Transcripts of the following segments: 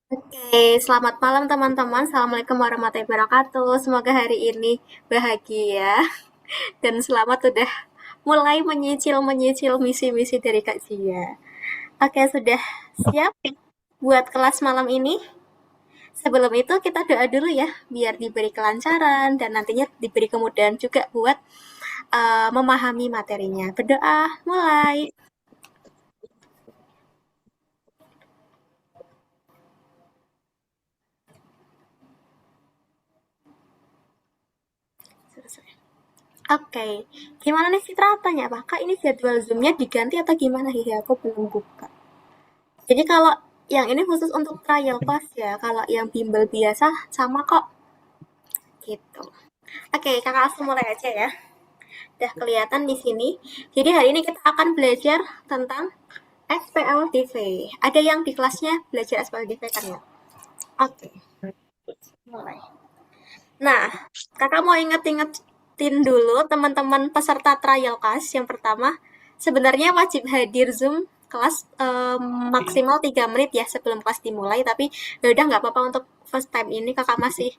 Oke, selamat malam teman-teman. Assalamualaikum warahmatullahi wabarakatuh. Semoga hari ini bahagia dan selamat udah mulai menyicil misi-misi dari Kak Cia. Oke, sudah siap buat kelas malam ini? Sebelum itu kita doa dulu ya, biar diberi kelancaran dan nantinya diberi kemudahan juga buat memahami materinya. Berdoa, mulai. Oke, gimana nih Citra tanya apa? Kak, ini jadwal Zoom-nya diganti atau gimana? Hihi, aku belum buka. Jadi kalau yang ini khusus untuk trial class ya, kalau yang bimbel biasa sama kok gitu. Oke, kakak langsung mulai aja ya. Udah kelihatan di sini. Jadi hari ini kita akan belajar tentang SPLDV. Ada yang di kelasnya belajar SPLDV kan ya? Oke, mulai. Nah, kakak mau inget-ingetin dulu teman-teman peserta trial class. Yang pertama, sebenarnya wajib hadir Zoom kelas maksimal 3 menit ya sebelum kelas dimulai. Tapi ya udah nggak apa-apa untuk first time ini kakak masih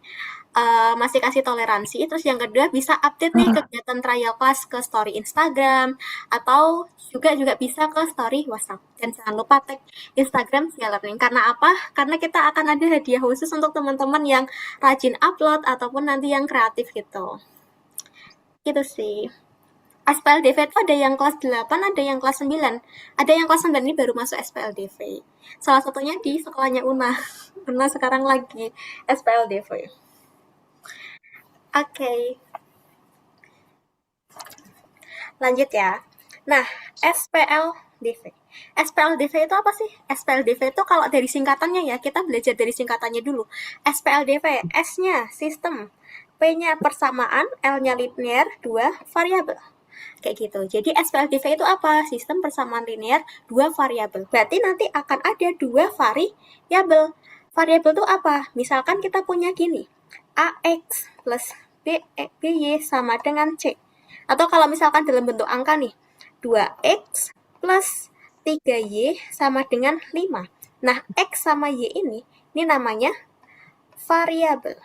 kasih toleransi. Terus yang kedua bisa update nih kegiatan trial class ke story Instagram atau juga bisa ke story WhatsApp. Dan jangan lupa tag Instagram Sia Learning. Karena apa? Karena kita akan ada hadiah khusus untuk teman-teman yang rajin upload ataupun nanti yang kreatif gitu. Gitu sih. SPLDV itu ada yang kelas 8, ada yang kelas 9. Ada yang kelas 9 ini baru masuk SPLDV. Salah satunya di sekolahnya Una. Una sekarang lagi SPLDV. Oke, lanjut ya. Nah, SPLDV. SPLDV itu apa sih? SPLDV itu kalau dari singkatannya ya, kita belajar dari singkatannya dulu. SPLDV, S-nya sistem, P-nya persamaan, L-nya linear, 2 variabel. Kayak gitu. Jadi SPLDV itu apa? Sistem persamaan linear, 2 variabel. Berarti nanti akan ada 2 variabel. Variabel itu apa? Misalkan kita punya gini, AX plus BY sama dengan C. Atau kalau misalkan dalam bentuk angka nih, 2X plus 3Y sama dengan 5. Nah, X sama Y ini namanya variabel.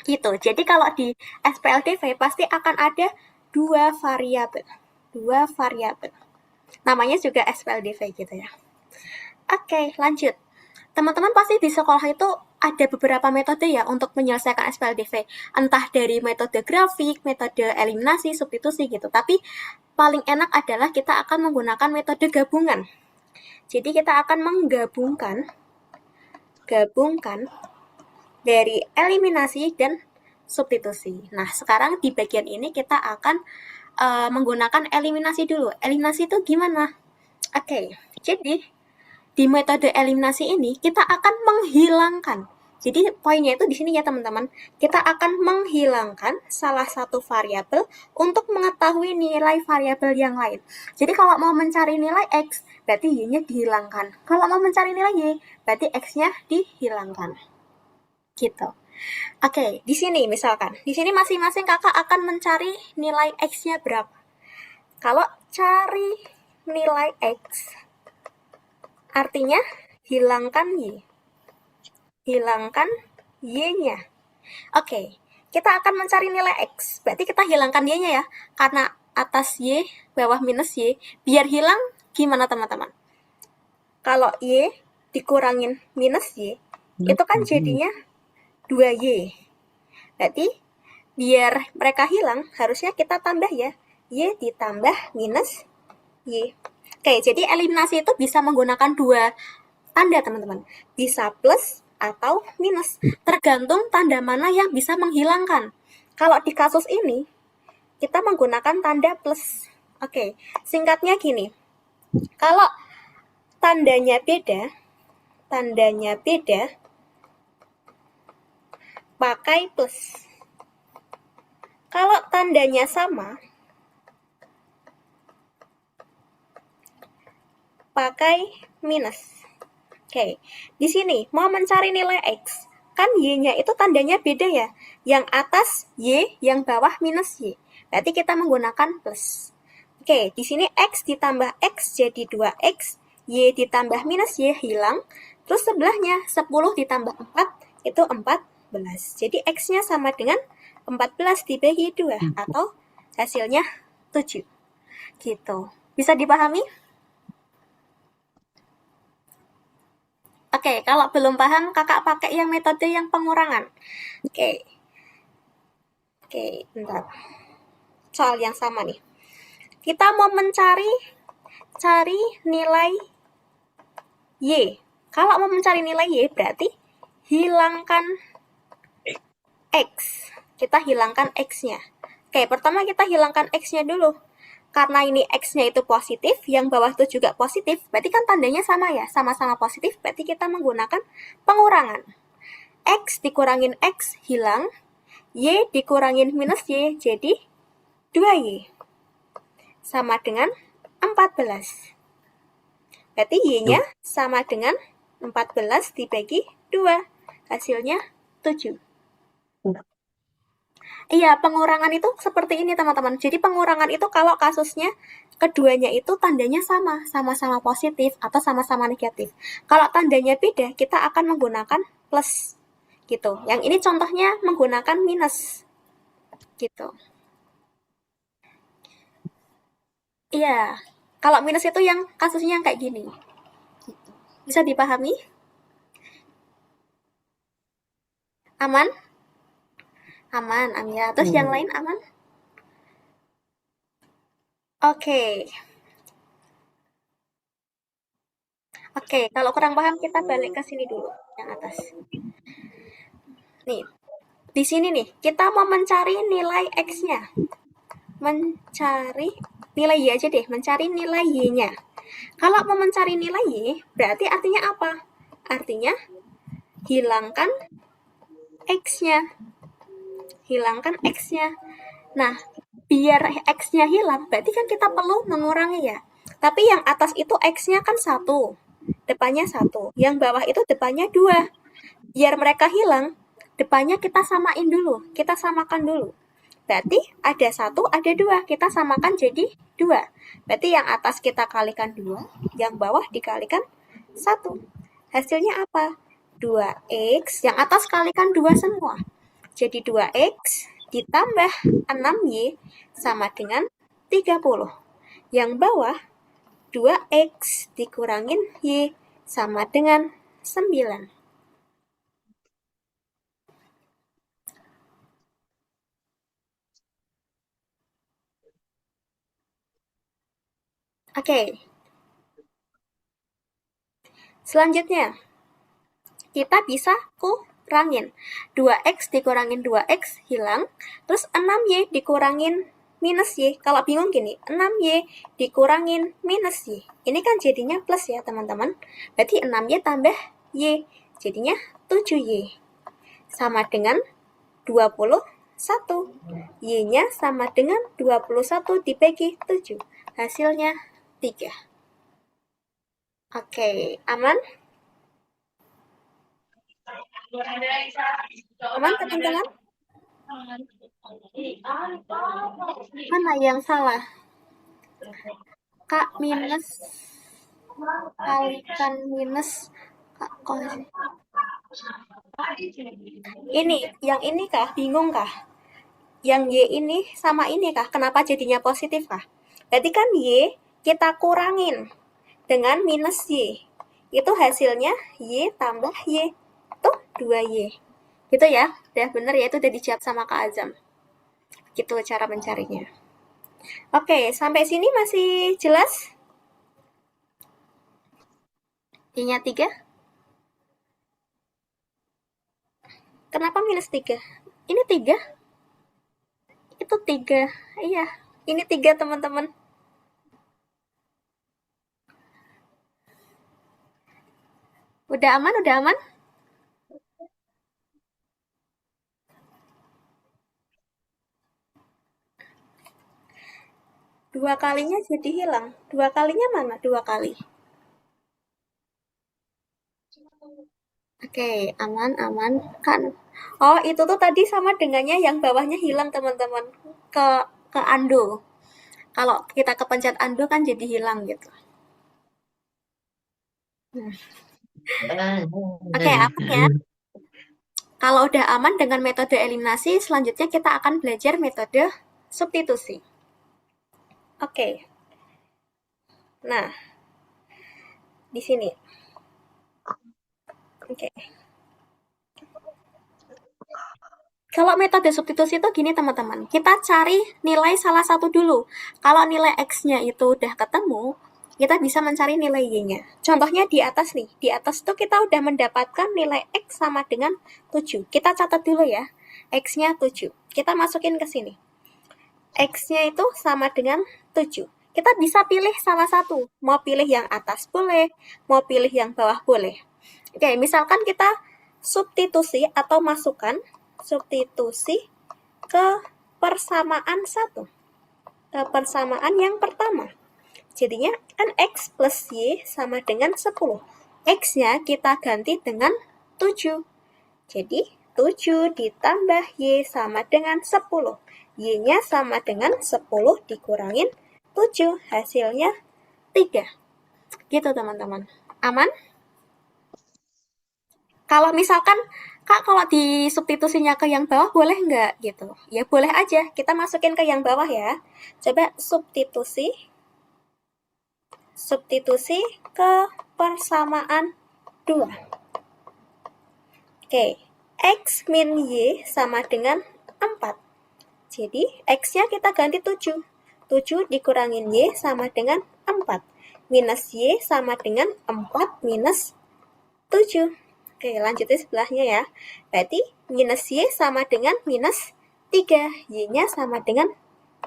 Gitu. Jadi kalau di SPLDV pasti akan ada dua variabel. Dua variabel. Namanya juga SPLDV gitu ya. Oke, lanjut. Teman-teman pasti di sekolah itu ada beberapa metode ya untuk menyelesaikan SPLDV. Entah dari metode grafik, metode eliminasi, substitusi gitu. Tapi paling enak adalah kita akan menggunakan metode gabungan. Jadi kita akan gabungkan dari eliminasi dan substitusi. Nah, sekarang di bagian ini kita akan menggunakan eliminasi dulu. Eliminasi itu gimana? Oke, jadi di metode eliminasi ini kita akan menghilangkan. Jadi poinnya itu di sini ya teman-teman. Kita akan menghilangkan salah satu variabel untuk mengetahui nilai variabel yang lain. Jadi kalau mau mencari nilai X, berarti Y-nya dihilangkan. Kalau mau mencari nilai Y, berarti X-nya dihilangkan. Gitu. Oke, di sini misalkan. Di sini masing-masing kakak akan mencari nilai X-nya berapa. Kalau cari nilai X, artinya hilangkan Y. Hilangkan Y-nya. Oke, kita akan mencari nilai X. Berarti kita hilangkan Y-nya ya. Karena atas Y, bawah minus Y. Biar hilang, gimana teman-teman? Kalau Y dikurangin minus Y, itu kan jadinya 2Y. Berarti biar mereka hilang, harusnya kita tambah ya. Y ditambah minus Y. Oke, jadi eliminasi itu bisa menggunakan dua tanda teman-teman. Bisa plus atau minus. Tergantung tanda mana yang bisa menghilangkan. Kalau di kasus ini, kita menggunakan tanda plus. Oke, singkatnya gini. Kalau tandanya beda, pakai plus. Kalau tandanya sama, pakai minus. Oke, di sini mau mencari nilai X. Kan Y-nya itu tandanya beda ya. Yang atas Y, yang bawah minus Y. Berarti kita menggunakan plus. Oke, di sini X ditambah X jadi 2X, Y ditambah minus Y hilang. Terus sebelahnya 10 ditambah 4 itu 14. Jadi X-nya sama dengan 14 dibagi 2 atau hasilnya 7. Gitu. Bisa dipahami? Oke, kalau belum paham kakak pakai yang metode yang pengurangan. Oke. Oke, bentar. Soal yang sama nih. Kita mau cari nilai Y. Kalau mau mencari nilai Y berarti hilangkan X. Kita hilangkan X-nya. Oke, pertama kita hilangkan X-nya dulu. Karena ini X-nya itu positif, yang bawah itu juga positif, berarti kan tandanya sama ya, sama-sama positif, berarti kita menggunakan pengurangan. X dikurangin X hilang, Y dikurangin minus Y jadi 2Y. Sama dengan 14. Berarti Y-nya sama dengan 14 dibagi 2. Hasilnya 7. Iya, pengurangan itu seperti ini teman-teman. Jadi pengurangan itu kalau kasusnya keduanya itu tandanya sama, sama-sama positif atau sama-sama negatif. Kalau tandanya beda, kita akan menggunakan plus gitu. Yang ini contohnya menggunakan minus gitu. Iya, kalau minus itu yang kasusnya yang kayak gini. Bisa dipahami? Aman? Aman, Amira. Terus yang lain aman? Oke. Oke, kalau kurang paham kita balik ke sini dulu, yang atas. Nih, di sini nih, kita mau mencari nilai X-nya. Mencari nilai Y aja deh, mencari nilai Y-nya. Kalau mau mencari nilai Y, berarti artinya apa? Artinya, hilangkan X-nya. Hilangkan X-nya. Nah, biar X-nya hilang, berarti kan kita perlu mengurangi ya. Tapi yang atas itu X-nya kan 1. Depannya 1. Yang bawah itu depannya 2. Biar mereka hilang, depannya kita samain dulu. Kita samakan dulu. Berarti ada 1, ada 2. Kita samakan jadi 2. Berarti yang atas kita kalikan 2, yang bawah dikalikan 1. Hasilnya apa? 2X, yang atas kalikan 2 semua. Jadi 2X ditambah 6Y sama dengan 30. Yang bawah 2X dikurangin Y sama dengan 9. Oke. Selanjutnya, kita bisa kurangin. 2X dikurangin 2X hilang, terus 6Y dikurangin minus Y. Kalau bingung gini, 6Y dikurangin minus Y. Ini kan jadinya plus ya teman-teman. Berarti 6Y tambah Y. Jadinya 7Y. Sama dengan 21. Y-nya sama dengan 21 dibagi 7. Hasilnya 3. Oke, aman? Aman teman-teman? Mana yang salah? Kak minus kalikan minus Kak kok sih? Ini, yang ini kah? Bingung kah? Yang Y ini sama ini kah? Kenapa jadinya positif kah? Berarti kan Y kita kurangin dengan minus Y. Itu hasilnya Y tambah Y. Tuh 2Y. Gitu ya? Udah bener ya, itu udah dijawab sama Kak Azam. Gitu cara mencarinya. Oke, sampai sini masih jelas? Y-nya 3? Kenapa minus 3? Ini 3? Itu 3. Iya, ini 3 teman-teman. Udah aman, udah aman? Dua kalinya jadi hilang. Dua kalinya mana? Dua kali. Oke, aman kan. Oh, itu tuh tadi sama dengannya yang bawahnya hilang, teman-teman. Ke undo. Kalau kita kepencet undo kan jadi hilang gitu. Oke, aman ya. Kalau udah aman dengan metode eliminasi, selanjutnya kita akan belajar metode substitusi. Oke. Nah, di sini. Oke. Kalau metode substitusi itu gini teman-teman, kita cari nilai salah satu dulu. Kalau nilai X-nya itu udah ketemu, kita bisa mencari nilai Y-nya. Contohnya di atas nih, di atas tuh kita udah mendapatkan nilai X sama dengan 7. Kita catat dulu ya, X-nya 7. Kita masukin ke sini. X-nya itu sama dengan 7. Kita bisa pilih salah satu. Mau pilih yang atas boleh, mau pilih yang bawah boleh. Oke, misalkan kita substitusi atau masukkan substitusi ke persamaan 1. Ke persamaan yang pertama. Jadinya kan X plus Y sama dengan 10. X-nya kita ganti dengan 7. Jadi 7 ditambah Y sama dengan 10. Y-nya sama dengan 10 dikurangin 7. Hasilnya 3. Gitu teman-teman. Aman? Kalau misalkan, Kak, kalau disubstitusinya ke yang bawah boleh nggak gitu? Ya boleh aja, kita masukin ke yang bawah ya. Coba substitusi ke persamaan 2. Oke, X min Y sama dengan 4. Jadi, X-nya kita ganti 7. 7 dikurangin Y sama dengan 4. Minus Y sama dengan 4 minus 7. Oke, lanjut di sebelahnya ya. Berarti minus Y sama dengan minus 3. Y-nya sama dengan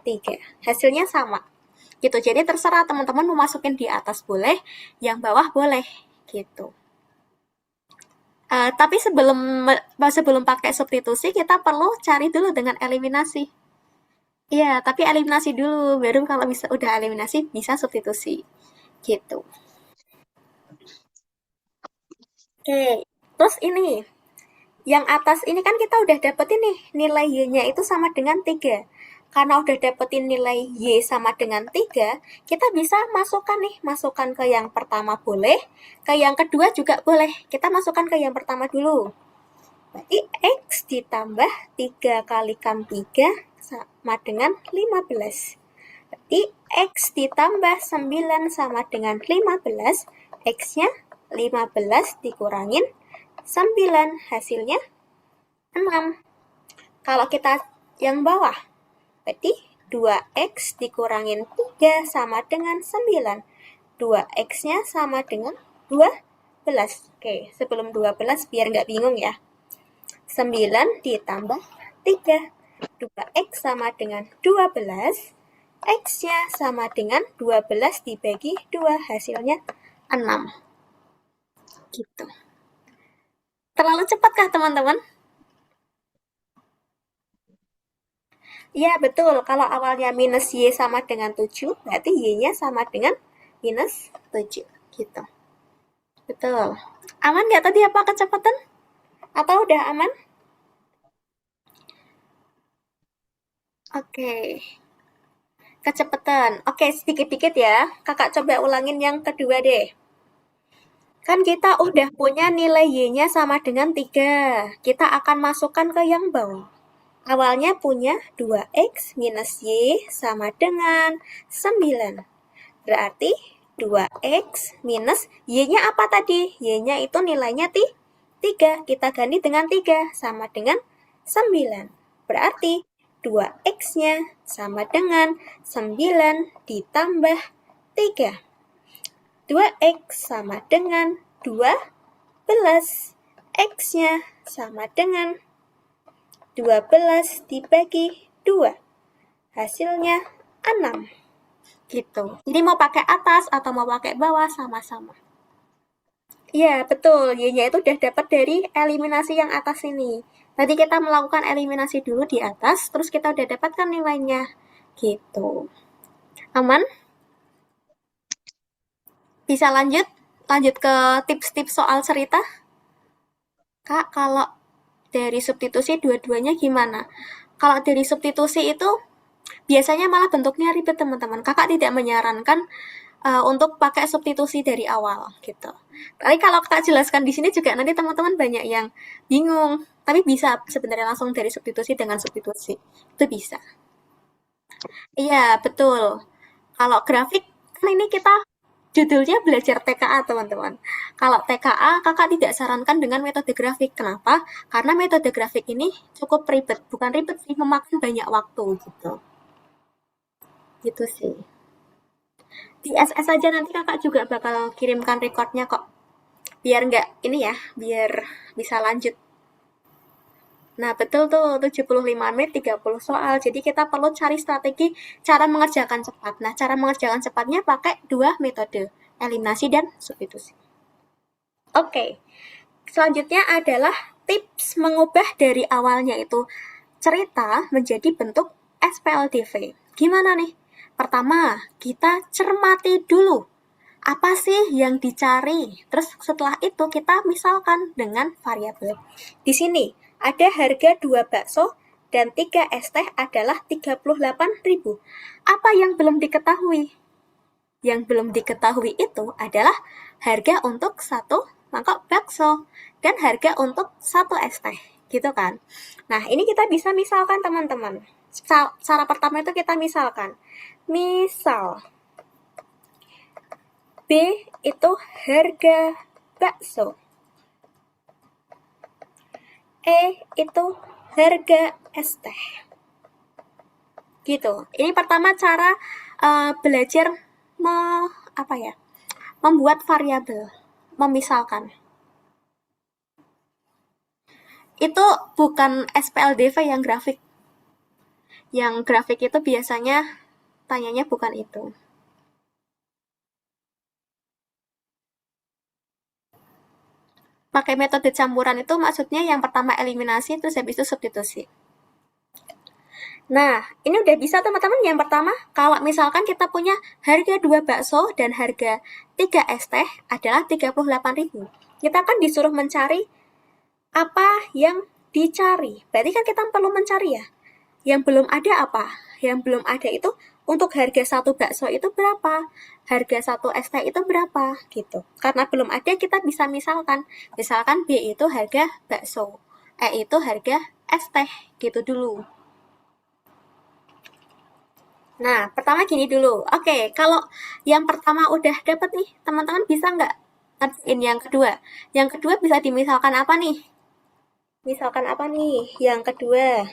3. Hasilnya sama. Gitu, jadi terserah teman-teman mau masukin di atas boleh, yang bawah boleh. Gitu. Tapi sebelum pakai substitusi, kita perlu cari dulu dengan eliminasi. Iya, tapi eliminasi dulu, baru kalau bisa udah eliminasi bisa substitusi. Gitu. Oke, terus ini, yang atas ini kan kita udah dapetin nih, nilai Y-nya itu sama dengan 3. Karena udah dapetin nilai Y sama dengan 3, kita bisa masukkan ke yang pertama boleh, ke yang kedua juga boleh. Kita masukkan ke yang pertama dulu. Berarti X ditambah 3 kalikan 3 sama dengan 15. Berarti X ditambah 9 sama dengan 15. X-nya 15 dikurangin 9. Hasilnya 6. Kalau kita yang bawah, berarti 2X dikurangin 3 sama dengan 9. 2X-nya sama dengan 12. Oke, sebelum 12 biar nggak bingung ya. 9 ditambah 3. 2X sama dengan 12. X-nya sama dengan 12 dibagi 2. Hasilnya 6. Gitu. Terlalu cepatkah teman-teman? Ya, betul. Kalau awalnya minus Y sama dengan 7, berarti Y-nya sama dengan minus 7. Gitu. Betul. Aman nggak tadi apa kecepatan? Atau udah aman? Oke. Kecepatan. Oke, sedikit-dikit ya. Kakak coba ulangin yang kedua deh. Kan kita udah punya nilai Y-nya sama dengan 3. Kita akan masukkan ke yang bawah. Awalnya punya 2X minus Y sama dengan 9. Berarti 2X minus Y-nya apa tadi? Y-nya itu nilainya 3. Kita ganti dengan 3 sama dengan 9. Berarti 2X-nya sama dengan 9 ditambah 3. 2X sama dengan 12. X-nya sama dengan 12 dibagi 2. Hasilnya 6. Gitu. Jadi mau pakai atas atau mau pakai bawah sama-sama. Iya, betul. Y-nya itu udah dapat dari eliminasi yang atas ini. Nanti kita melakukan eliminasi dulu di atas, terus kita udah dapatkan nilainya. Gitu. Aman? Bisa lanjut? Lanjut ke tips-tips soal cerita? Kak, kalau dari substitusi dua-duanya gimana? Kalau dari substitusi itu biasanya malah bentuknya ribet teman-teman. Kakak tidak menyarankan untuk pakai substitusi dari awal gitu. Tapi kalau tak jelaskan di sini juga nanti teman-teman banyak yang bingung. Tapi bisa sebenarnya langsung dari substitusi dengan substitusi. Itu bisa. Iya, betul. Kalau grafik, kan ini kita judulnya belajar TKA, teman-teman. Kalau TKA, kakak tidak sarankan dengan metode grafik. Kenapa? Karena metode grafik ini cukup ribet. Bukan ribet sih, memakan banyak waktu gitu. Gitu sih. Di SS aja nanti kakak juga bakal kirimkan recordnya kok. Biar nggak ini ya, biar bisa lanjut. Nah, betul tuh, 75 menit 30 soal. Jadi kita perlu cari strategi cara mengerjakan cepat. Nah, cara mengerjakan cepatnya pakai dua metode, eliminasi dan substitusi. Oke, selanjutnya adalah tips mengubah dari awalnya itu cerita menjadi bentuk SPLDV. Gimana nih? Pertama, kita cermati dulu apa sih yang dicari. Terus setelah itu kita misalkan dengan variabel. Di sini ada harga 2 bakso dan 3 es teh adalah 38.000. Apa yang belum diketahui? Yang belum diketahui itu adalah harga untuk satu mangkok bakso dan harga untuk satu es teh, gitu kan. Nah, ini kita bisa misalkan teman-teman. Cara pertama itu kita misalkan. Misal B itu harga bakso. E itu harga es teh. Gitu. Ini pertama cara belajar membuat variabel, memisalkan. Itu bukan SPLDV yang grafik. Yang grafik itu biasanya tanyanya bukan itu. Pakai metode campuran itu maksudnya yang pertama eliminasi, terus habis itu substitusi. Nah, ini udah bisa teman-teman. Yang pertama, kalau misalkan kita punya harga 2 bakso dan harga 3 es teh adalah 38.000. Kita kan disuruh mencari apa yang dicari. Berarti kan kita perlu mencari ya. Yang belum ada apa? Yang belum ada itu untuk harga satu bakso itu berapa? Harga satu es teh itu berapa? Gitu. Karena belum ada kita bisa misalkan. Misalkan B itu harga bakso. E itu harga es teh. Gitu dulu. Nah, pertama gini dulu. Oke, kalau yang pertama udah dapet nih, teman-teman bisa nggak ngerjain yang kedua? Yang kedua bisa dimisalkan apa nih? Misalkan apa nih? Yang kedua.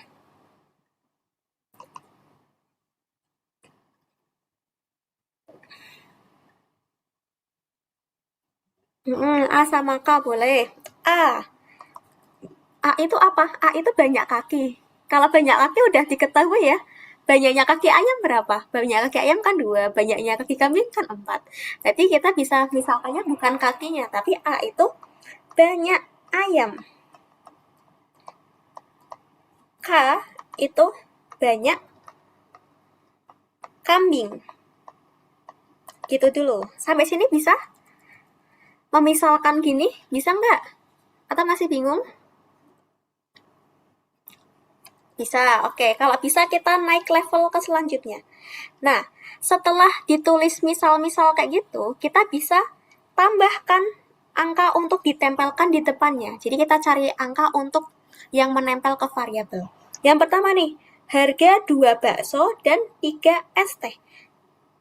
A sama K boleh. A. A itu apa? A itu banyak kaki. Kalau banyak kaki udah diketahui ya. Banyaknya kaki ayam berapa? Banyak kaki ayam kan 2, banyaknya kaki kambing kan 4. Jadi kita bisa misalkannya bukan kakinya, tapi A itu banyak ayam. K itu banyak kambing. Gitu dulu. Sampai sini bisa? Memisalkan gini, bisa nggak? Atau masih bingung? Bisa, oke. Kalau bisa kita naik level ke selanjutnya. Nah, setelah ditulis misal-misal kayak gitu, kita bisa tambahkan angka untuk ditempelkan di depannya. Jadi kita cari angka untuk yang menempel ke variabel. Yang pertama nih, harga 2 bakso dan 3 es teh.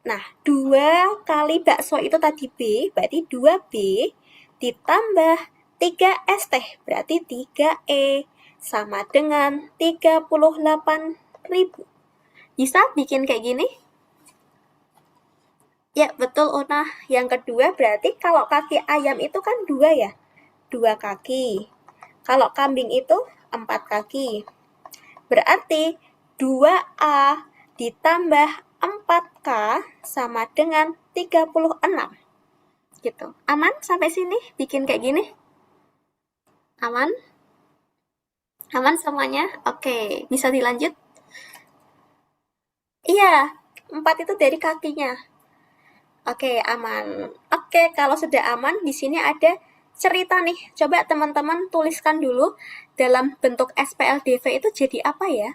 Nah, 2 kali bakso itu tadi B, berarti 2B ditambah 3 es teh, berarti 3E sama dengan 38.000. Bisa bikin kayak gini? Ya, betul Una. Yang kedua berarti kalau kaki ayam itu kan 2 ya. 2 kaki. Kalau kambing itu 4 kaki. Berarti 2A ditambah 4K sama dengan 36. Gitu. Aman sampai sini? Bikin kayak gini? Aman? Aman semuanya? Oke, bisa dilanjut? Iya, 4 itu dari kakinya. Oke, aman. Oke, kalau sudah aman, di sini ada cerita nih. Coba teman-teman tuliskan dulu dalam bentuk SPLDV itu jadi apa ya?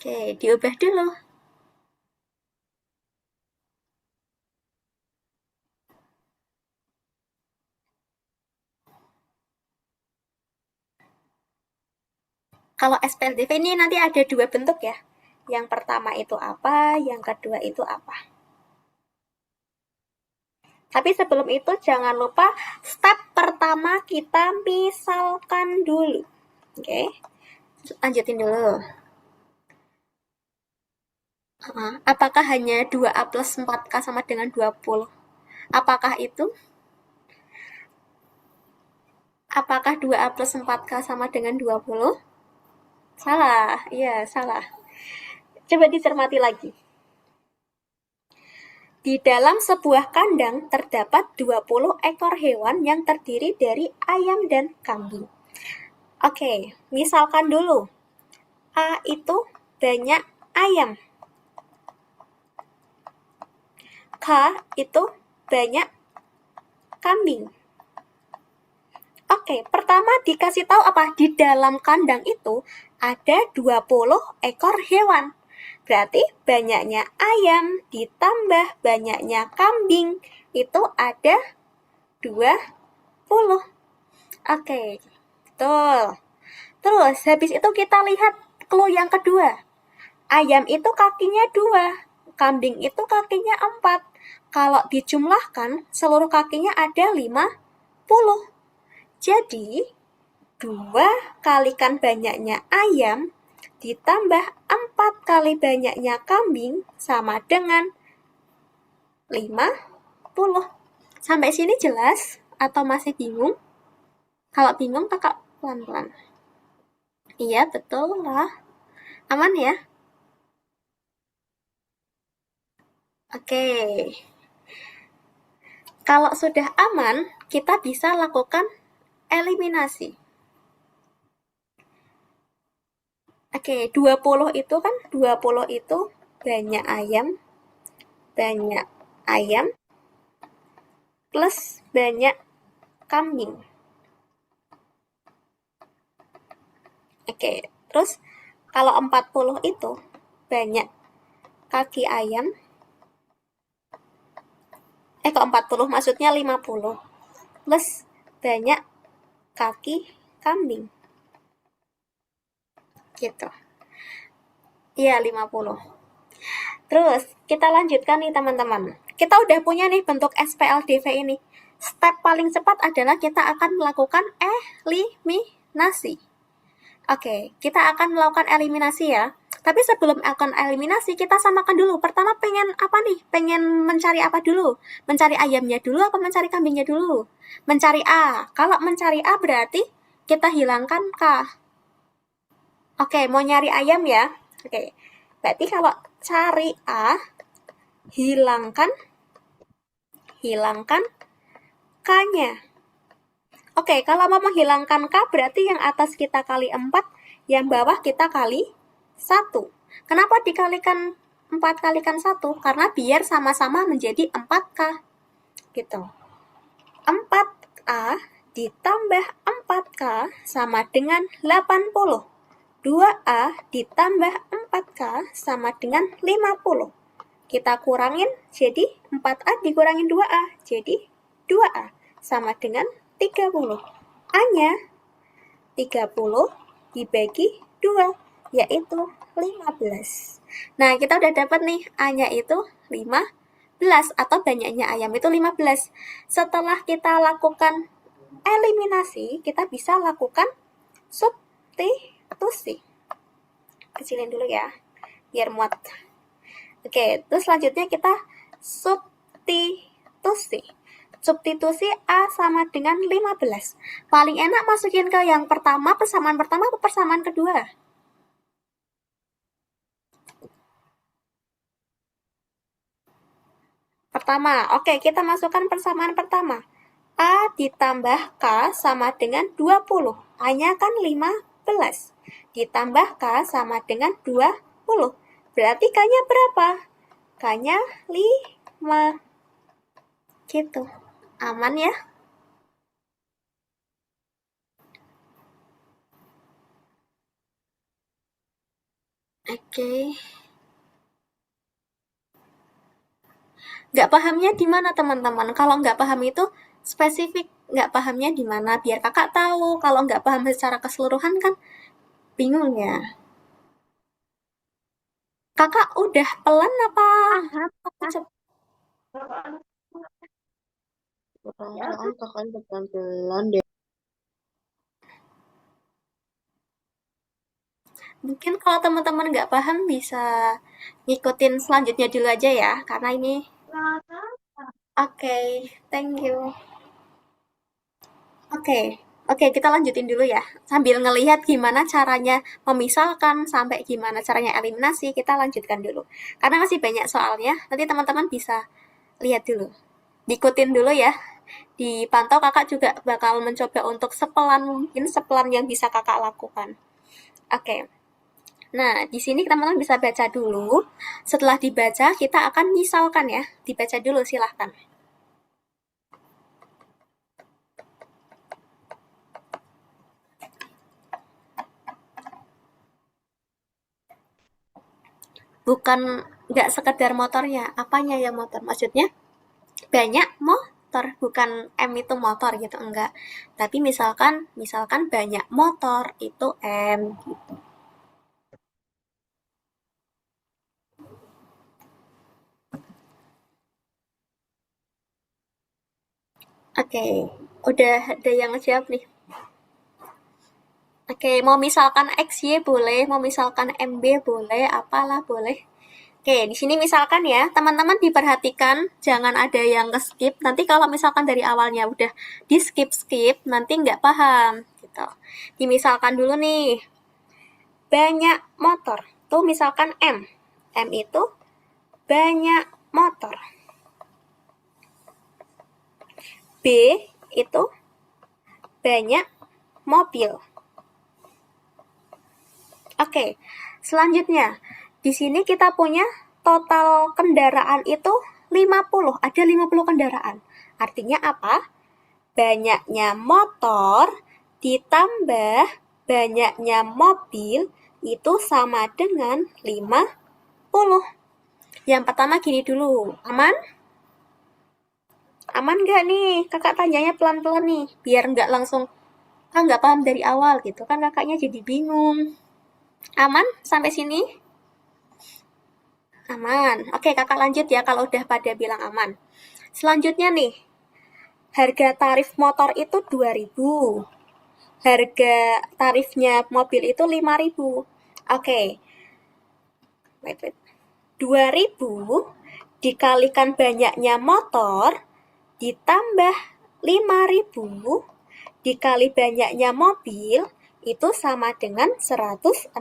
Oke, diubah dulu. Kalau SPLDV ini nanti ada dua bentuk ya. Yang pertama itu apa, yang kedua itu apa. Tapi sebelum itu jangan lupa step pertama kita misalkan dulu. Oke, lanjutin dulu. Apakah hanya 2A plus 4K sama dengan 20? Apakah itu? Apakah 2A plus 4K sama dengan 20? Salah, iya salah. Coba dicermati lagi. Di dalam sebuah kandang terdapat 20 ekor hewan yang terdiri dari ayam dan kambing. Oke, misalkan dulu. A itu banyak ayam. K itu banyak kambing. Oke, pertama dikasih tahu apa? Di dalam kandang itu ada 20 ekor hewan. Berarti banyaknya ayam ditambah banyaknya kambing itu ada 20. Oke, betul. Terus habis itu kita lihat clue yang kedua. Ayam itu kakinya 2, kambing itu kakinya 4. Kalau dijumlahkan seluruh kakinya ada 50. Jadi 2 kalikan banyaknya ayam ditambah 4 kali banyaknya kambing sama dengan 50. Sampai sini jelas atau masih bingung? Kalau bingung kakak pelan-pelan. Iya betul lah. Aman ya? Oke. Kalau sudah aman, kita bisa lakukan eliminasi. Oke, 20 itu kan 20 itu banyak ayam plus banyak kambing. Oke, terus kalau 40 itu banyak kaki ayam. Kok 40 maksudnya 50 plus banyak kaki kambing. Gitu. Iya, 50. Terus, kita lanjutkan nih teman-teman. Kita udah punya nih bentuk SPLDV ini. Step paling cepat adalah kita akan melakukan eliminasi. Oke, kita akan melakukan eliminasi ya. Tapi sebelum akan eliminasi, kita samakan dulu. Pertama pengen apa nih? Pengen mencari apa dulu? Mencari ayamnya dulu atau mencari kambingnya dulu? Mencari A. Kalau mencari A berarti kita hilangkan K. Oke, mau nyari ayam ya? Oke, berarti kalau cari A, hilangkan K-nya. Oke, kalau mau menghilangkan K berarti yang atas kita kali 4, yang bawah kita kali 1. Kenapa dikalikan 4 kalikan 1? Karena biar sama-sama menjadi 4K. Gitu. 4A ditambah 4K sama dengan 80. 2A ditambah 4K sama dengan 50. Kita kurangin, jadi 4A dikurangin 2A, jadi 2A sama dengan 30. A-nya 30 dibagi 2, yaitu 15. Nah, kita udah dapat nih, A-nya itu 15, atau banyaknya ayam itu 15. Setelah kita lakukan eliminasi, kita bisa lakukan substitusi. Kecilin dulu ya, biar muat. Oke, terus selanjutnya kita substitusi. Substitusi A sama dengan 15. Paling enak masukin ke yang pertama, persamaan pertama atau persamaan kedua? Pertama, oke, kita masukkan persamaan pertama. A ditambah K sama dengan 20. A-nya kan 15. Ditambah K sama dengan 20. Berarti K-nya berapa? K-nya 5. Gitu. Aman ya? Oke. Nggak pahamnya di mana teman-teman? Kalau nggak paham itu spesifik nggak pahamnya di mana biar kakak tahu. Kalau nggak paham secara keseluruhan kan bingung ya. Kakak udah pelan apa? Paham. Apa cepet? Perasaan kakak pelan-pelan deh. Mungkin kalau teman-teman nggak paham bisa ngikutin selanjutnya dulu aja ya, karena ini oke, thank you. Oke, oke, kita lanjutin dulu ya. Sambil ngelihat gimana caranya memisalkan sampai gimana caranya eliminasi, kita lanjutkan dulu. Karena masih banyak soalnya, nanti teman-teman bisa lihat dulu. Diikutin dulu ya. Dipantau, kakak juga bakal mencoba untuk sepelan mungkin, sepelan yang bisa kakak lakukan. Oke. Nah, di sini teman-teman bisa baca dulu. Setelah dibaca, kita akan misalkan ya. Dibaca dulu, silahkan. Bukan nggak sekedar motornya, apanya yang motor? Maksudnya banyak motor, bukan M itu motor gitu, enggak. Tapi misalkan banyak motor itu M gitu. Oke, udah ada yang ngejawab nih. Oke, mau misalkan XY boleh, mau misalkan MB boleh, apalah boleh. Oke, di sini misalkan ya, teman-teman diperhatikan, jangan ada yang ke-skip. Nanti kalau misalkan dari awalnya udah di-skip-skip, nanti nggak paham. Gitu. Dimisalkan dulu nih, banyak motor. Tuh misalkan M. M itu banyak motor. B itu banyak mobil. Oke, selanjutnya. Di sini kita punya total kendaraan itu 50. Ada 50 kendaraan. Artinya apa? Banyaknya motor ditambah banyaknya mobil itu sama dengan 50. Yang pertama gini dulu, aman? Aman nggak nih? Kakak tanyanya pelan-pelan nih, biar nggak langsung, ah nggak paham dari awal gitu kan kakaknya jadi bingung. Aman sampai sini? Aman. Oke, kakak lanjut ya kalau udah pada bilang aman. Selanjutnya nih, harga tarif motor itu 2.000. Harga tarifnya mobil itu 5.000. Oke. Wait. 2.000 dikalikan banyaknya motor ditambah 5.000 dikali banyaknya mobil itu sama dengan 160.000.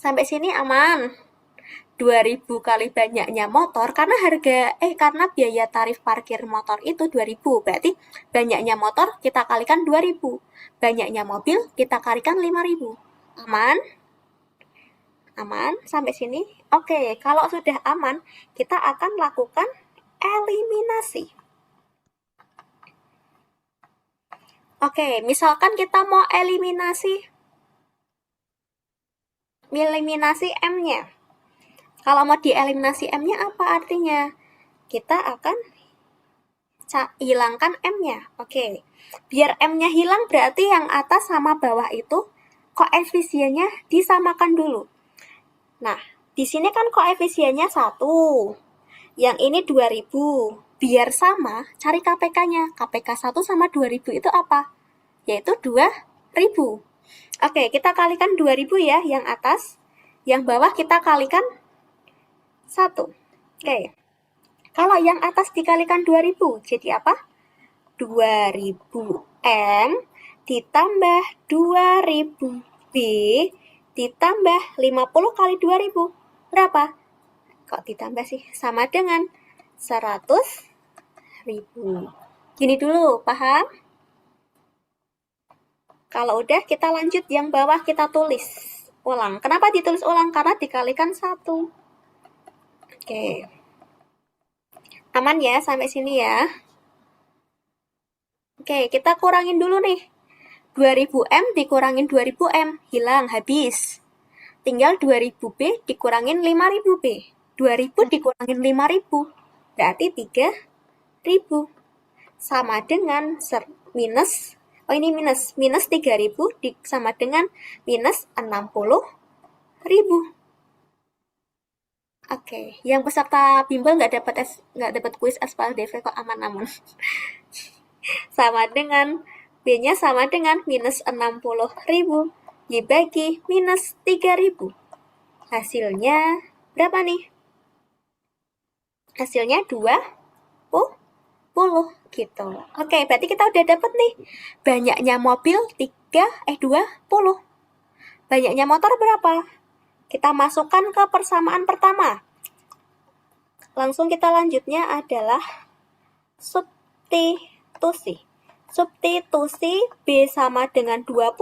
Sampai sini aman. 2.000 kali banyaknya motor karena biaya tarif parkir motor itu 2.000. Berarti banyaknya motor kita kalikan 2.000. Banyaknya mobil kita kalikan 5.000. Aman? Aman sampai sini? Oke, kalau sudah aman, kita akan lakukan eliminasi. Oke, misalkan kita mau eliminasi M-nya. Kalau mau dieliminasi M-nya apa artinya? Kita akan hilangkan M-nya. Oke. Biar M-nya hilang berarti yang atas sama bawah itu koefisiennya disamakan dulu. Nah, di sini kan koefisiennya 1. Yang ini 2.000. Biar sama, cari KPK-nya. KPK 1 sama 2.000 itu apa? Yaitu 2.000. Oke, kita kalikan 2.000 ya yang atas. Yang bawah kita kalikan 1. Oke. Kalau yang atas dikalikan 2.000, jadi apa? 2.000 M ditambah 2.000 B ditambah 50 kali 2.000. Berapa? Kok ditambah sih? Sama dengan 100.000. Gini dulu, paham? Kalau udah kita lanjut yang bawah kita tulis ulang. Kenapa ditulis ulang? Karena dikalikan 1. Oke. Aman ya sampai sini ya? Oke, kita kurangin dulu nih. 2000M dikurangin 2000M, hilang, habis. Tinggal 2000B dikurangin 5000B. 2000 dikurangin 5000, berarti 3000. Sama dengan minus, ini minus 3000 sama dengan minus 60.000. Oke, yang peserta bimbel nggak dapat kuis aspal DV kok, aman-aman. Sama dengan B-nya sama dengan minus 60.000 dibagi minus 3000. Hasilnya berapa nih? Hasilnya 20 gitu. Oke, berarti kita udah dapat nih. Banyaknya mobil 20. Banyaknya motor berapa? Kita masukkan ke persamaan pertama. Langsung kita lanjutnya adalah substitusi. Substitusi B sama dengan 20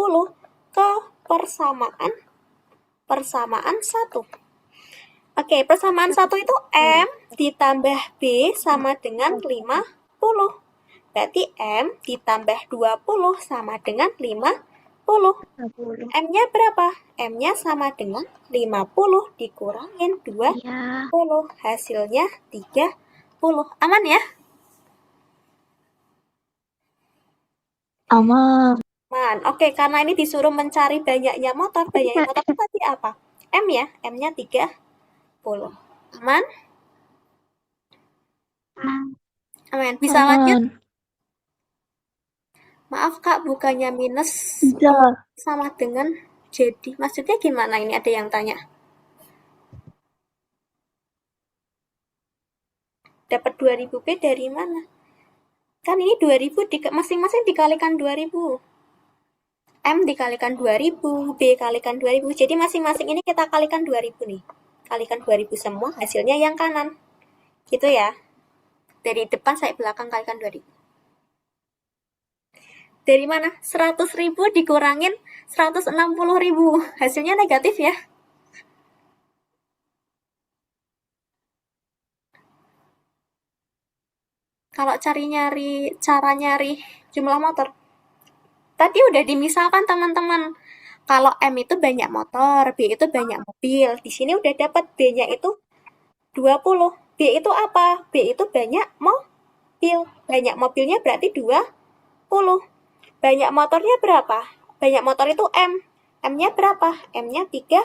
ke persamaan 1. Oke, persamaan 1 itu M ditambah B sama dengan 50. Berarti M ditambah 20 sama dengan 50. M-nya berapa? M-nya sama dengan 50 dikurangin 20. Iya. Hasilnya 30. Aman ya? Aman. Oke, karena ini disuruh mencari banyaknya motor. Banyaknya motor itu tadi apa? M ya? M-nya 30. Aman? Aman. Bisa lanjut? Maaf Kak, bukannya minus sama dengan jadi. Maksudnya gimana ini? Ada yang tanya. Dapat 2000B dari mana? Kan ini 2000 masing-masing dikalikan 2000. M dikalikan 2000, B kalikan 2000. Jadi masing-masing ini kita kalikan 2000 nih. Kalikan 2000 semua, hasilnya yang kanan. Gitu ya. Dari depan sampai belakang kalikan 2000. Dari mana? 100.000 dikurangin 160.000. Hasilnya negatif ya. Kalau cara nyari jumlah motor. Tadi udah dimisalkan teman-teman. Kalau M itu banyak motor, B itu banyak mobil. Di sini udah dapat B-nya itu 20. B itu apa? B itu banyak mobil. Banyak mobilnya berarti 20. Banyak motornya berapa? Banyak motor itu M. M-nya berapa? M-nya 30.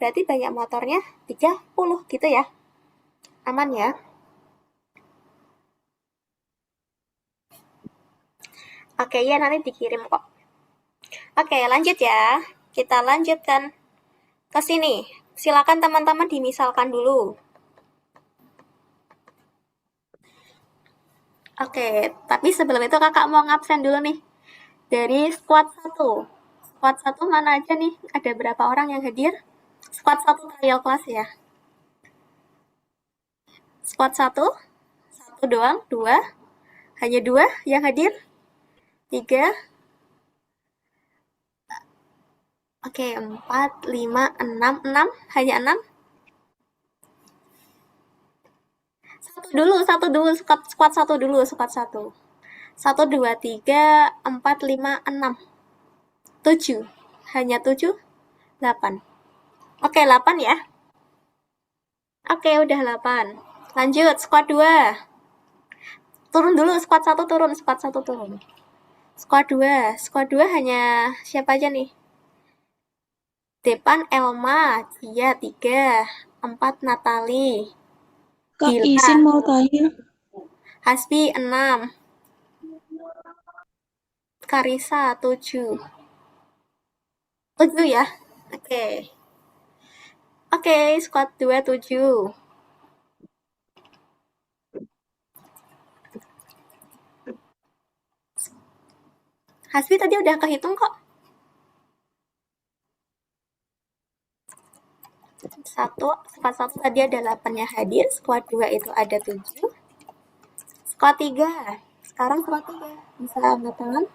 Berarti banyak motornya 30 gitu ya. Aman ya? Oke, ya nanti dikirim kok. Oke, lanjut ya. Kita lanjutkan ke sini. Silakan teman-teman dimisalkan dulu. Oke, tapi sebelum itu kakak mau ngabsen dulu nih. Dari squad 1. Squad 1 mana aja nih? Ada berapa orang yang hadir? Squad 1 trial class ya. Squad 1? 1 doang? 2? Hanya 2 yang hadir? 3? Oke, 4, 5, 6. 6? Hanya 6? Satu dulu, squad 1 dulu, squad 1. 1, 2, 3, 4, 5, 6. 7. Hanya 7? 8. Oke, 8 ya. Oke, udah 8. Lanjut, squad 2. Turun dulu, squad 1 turun, squad 1 turun. Squad 2. Squad 2 hanya siapa aja nih? Depan Elma, Cia 3, 4 Natali. Kak, Gila. izin mau tanya. Hasbi 6. Karisa 7. 7 ya? Oke. Oke, squad 2 7. Hasbi tadi udah kehitung kok. 1, squad 1 tadi ada 8 yang hadir, squad 2 itu ada 7. Squad 3. Sekarang squad 3. Bisa angkat tangan?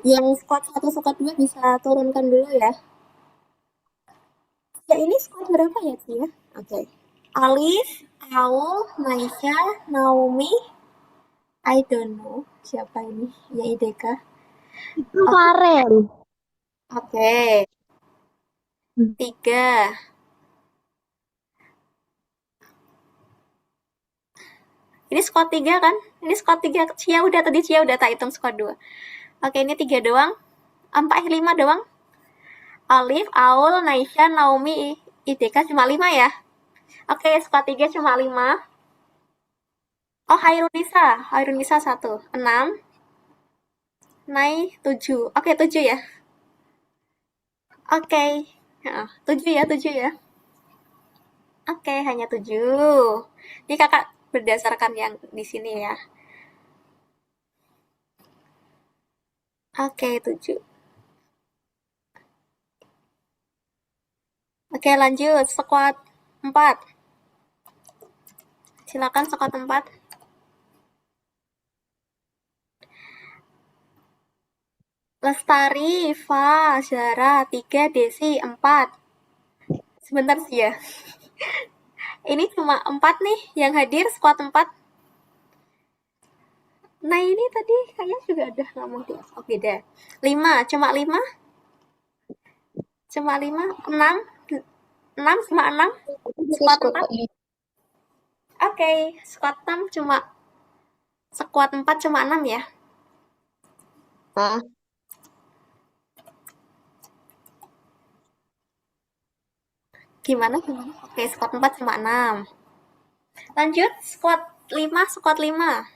Yang squad 1, squad 2 bisa turunkan dulu ya. Ya ini squad berapa ya, Cia? Oke. Alif, Aul, Maisha, Naomi, I don't know siapa ini, ya Ideka. Itu Farel. Oke. 3. Ini squad 3 kan? Ini squad 3. Cia udah tadi, Cia udah tak hitung squad 2. Oke, ini 3 doang. 5 doang. Alif, Aul, Naisha, Naomi, IDK cuma 5 ya. Oke, squad 3 cuma 5. Oh, Hairunisa 1. 6. Nai 7. Oke, 7 ya. Oke. 7 ya, 7 ya. Oke, hanya 7. Ini kakak berdasarkan yang di sini ya. Oke, 7. Oke, lanjut. Squad 4. Silakan squad 4. Lestari, Fa, Zara, 3, Desi, 4. Sebentar sih ya. Ini cuma 4 nih yang hadir, squad 4. Nah, ini tadi kayaknya juga ada ngomong di oh, beda. 5, cuma 5. Cuma 5, 6. 6 cuma 6. Squad 4. Oke, squad 6 cuma squad 4 cuma 6 ya. Hah? Gimana? Oke, squad 4 cuma 6. Lanjut, squad 5, squad 5.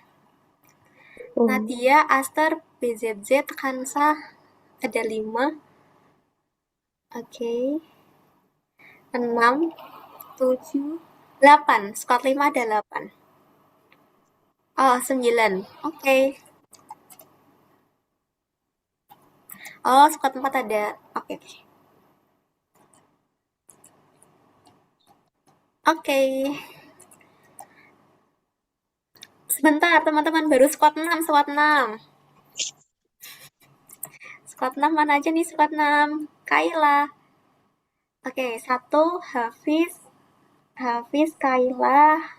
Nadia, Aster, BZZ, Kansa, ada 5. Oke. 6, 7, 8. Squad 5 ada 8. Oh, 9. Oke. Oh, squad 4 ada. Oke. Oke. Sebentar, teman-teman. Baru squad 6, squad 6. Squad 6 mana aja nih squad 6? Kaila. Oke, 1 Hafiz. Hafiz, Kaila.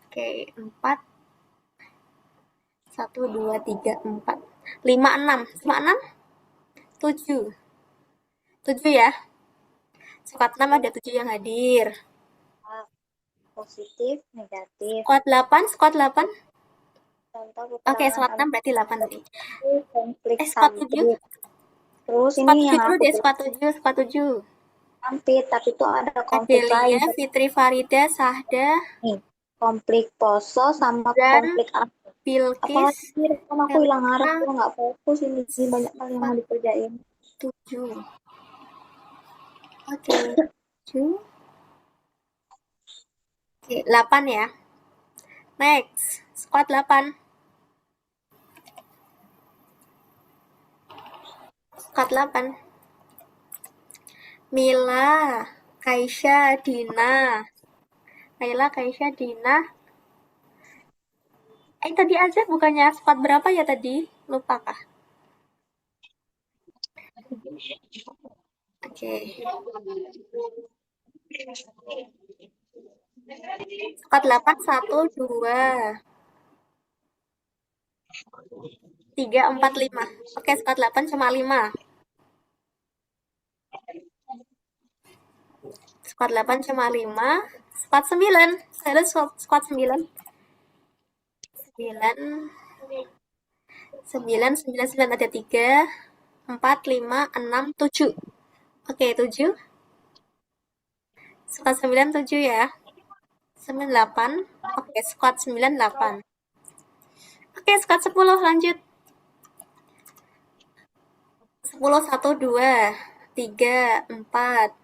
Oke, 4. 1, 2, 3, 4. 5, 6. Cuma 6? 7. 7 ya. Squad 6 ada 7 yang hadir. Positif, negatif. Squad 8, squad 8. Contoh Oke, squad 6 berarti 8 tadi. konflik Squad 7. Terus Squad ini 7 yang dulu aku deh, squad 7, squad 7. sampit, tapi itu ada konflik lain. Adelia, Fitri Farida, Sahda, Nih, konflik poso sama dan konflik apa? Bilkis, Apalagi kan aku hilang arah, Elena, aku nggak fokus ini banyak hal yang mau dikerjain. 7. Oke, 7. Oke, 8 ya. Next, squad 8. Squad 8. Mila, Kaisha, Dina. Naila, Kaisha, Dina. Tadi aja bukannya squad berapa ya tadi? Lupa kah? Oke. Squad 8, 1, 2, 3, 4, 5. Oke, squad 8 cuma 5. Squad 8 cuma 5. Squad 9. Saya lihat squad 9. 9. 9, 9, 9 ada 3. 4, 5, 6, 7. Oke, 7. Squad 9, 7 ya. 9, 8. Oke, squad 9, 8. Oke, squad 10 lanjut. 10, 1, 2, 3, 4.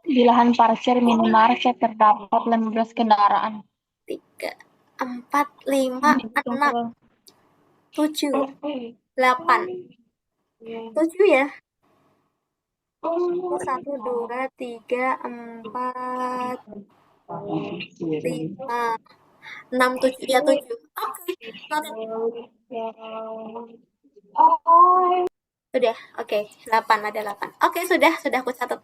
Di lahan parkir minimarket terdapat 15 kendaraan. 3, 4, 5, 6, 7, 8. 7 ya. 1, 2, 3, 4, 5, 6, 7. Ya, 7. Oke. Sudah, oke. 8, ada 8. Oke, sudah aku catat.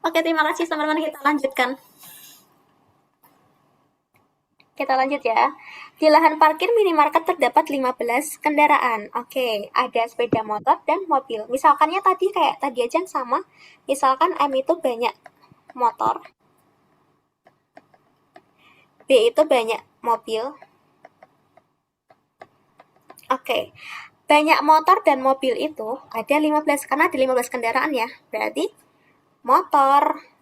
Oke, terima kasih teman-teman, kita lanjutkan. Kita lanjut ya. Di lahan parkir minimarket terdapat 15 kendaraan. Oke, ada sepeda motor dan mobil. Misalkannya tadi aja yang sama. Misalkan M itu banyak motor, B itu banyak mobil. Oke, banyak motor dan mobil itu ada 15, karena ada 15 kendaraan ya. Berarti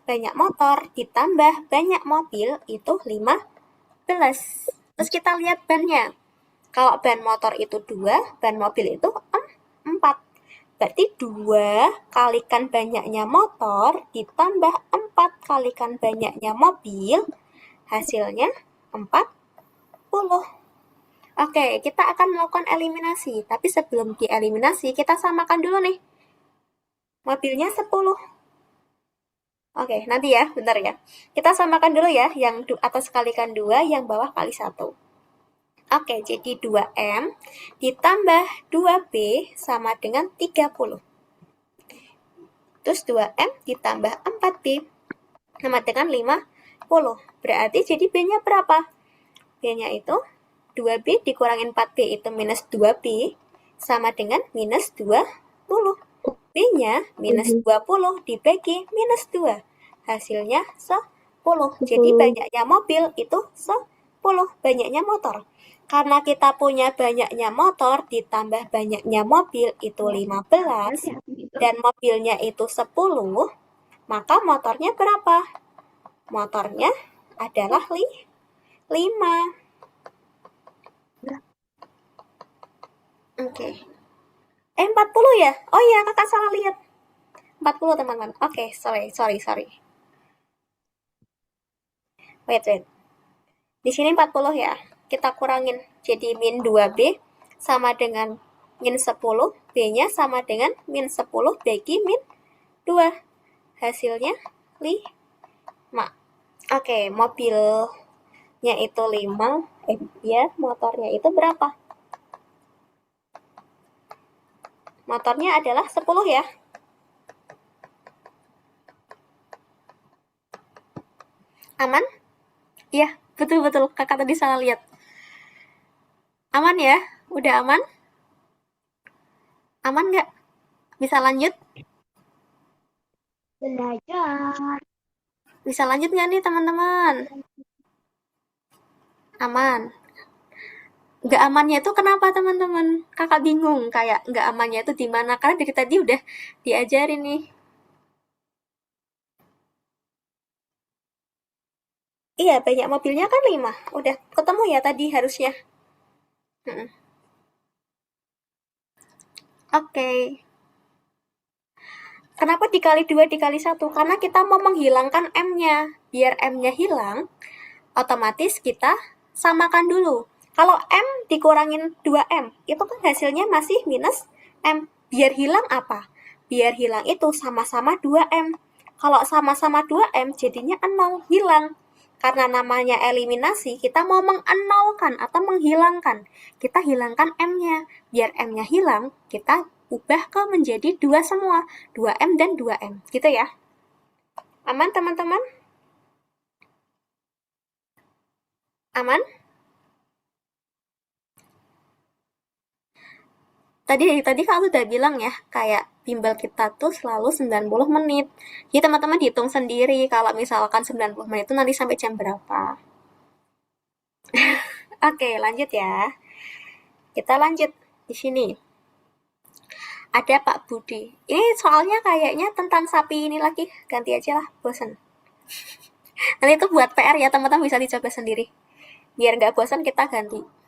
banyak motor ditambah banyak mobil itu 15. Terus kita lihat bannya. Kalau ban motor itu 2, ban mobil itu 4. Berarti 2 kalikan banyaknya motor ditambah 4 kalikan banyaknya mobil, hasilnya 40. Oke, kita akan melakukan eliminasi. Tapi sebelum dieliminasi, kita samakan dulu nih. Mobilnya 10. Oke, nanti ya, bentar ya. Kita samakan dulu ya, yang atas kalikan 2, yang bawah kali 1. Oke, jadi 2M ditambah 2B sama dengan 30. Terus 2M ditambah 4B sama dengan 50. Berarti jadi B-nya berapa? B-nya itu 2B dikurangin 4B itu minus 2B sama dengan minus 20. B-nya minus 20 dibagi minus 2. Hasilnya 10. Jadi banyaknya mobil itu 10. Banyaknya motor. Karena kita punya banyaknya motor ditambah banyaknya mobil itu 15 dan mobilnya itu 10, maka motornya berapa? Motornya adalah 5. Oke. 40 ya? Oh iya, kakak salah lihat. 40 teman-teman. Oke, sorry. Wait. Di sini 40 ya. Kita kurangin. Jadi min 2B sama dengan min 10. B-nya sama dengan min 10 bagi min 2. Hasilnya 5. Oke, mobilnya itu 5. Motornya itu berapa? Motornya adalah 10 ya. Aman? Iya, betul. Kakak tadi salah lihat. Aman ya? Udah aman? Aman nggak? Bisa lanjut? Belajar. Bisa lanjut nggak nih teman-teman? Aman. Nggak amannya itu kenapa teman-teman? Kakak bingung kayak nggak amannya itu di mana? Karena dari tadi udah diajarin nih. Iya, banyak mobilnya kan 5. Udah ketemu ya tadi harusnya. Oke. Kenapa dikali 2 dikali 1? Karena kita mau menghilangkan M-nya. Biar M-nya hilang, otomatis kita samakan dulu. Kalau M dikurangin 2M, itu kan hasilnya masih minus M. Biar hilang apa? Biar hilang itu sama-sama 2M. Kalau sama-sama 2M, jadinya 0, hilang. Karena namanya eliminasi, kita mau mengenolkan atau menghilangkan. Kita hilangkan M-nya. Biar M-nya hilang, kita ubah ke menjadi 2 semua. 2M dan 2M. Gitu ya. Aman teman-teman? Aman? Tadi kamu udah bilang ya, kayak bimbel kita tuh selalu 90 menit. Jadi teman-teman hitung sendiri kalau misalkan 90 menit itu nanti sampai jam berapa. Oke, lanjut ya. Kita lanjut di sini. Ada Pak Budi. Ini soalnya kayaknya tentang sapi ini lagi. Ganti aja lah, bosan. Nanti itu buat PR ya, teman-teman bisa dicoba sendiri. Biar nggak bosan kita ganti.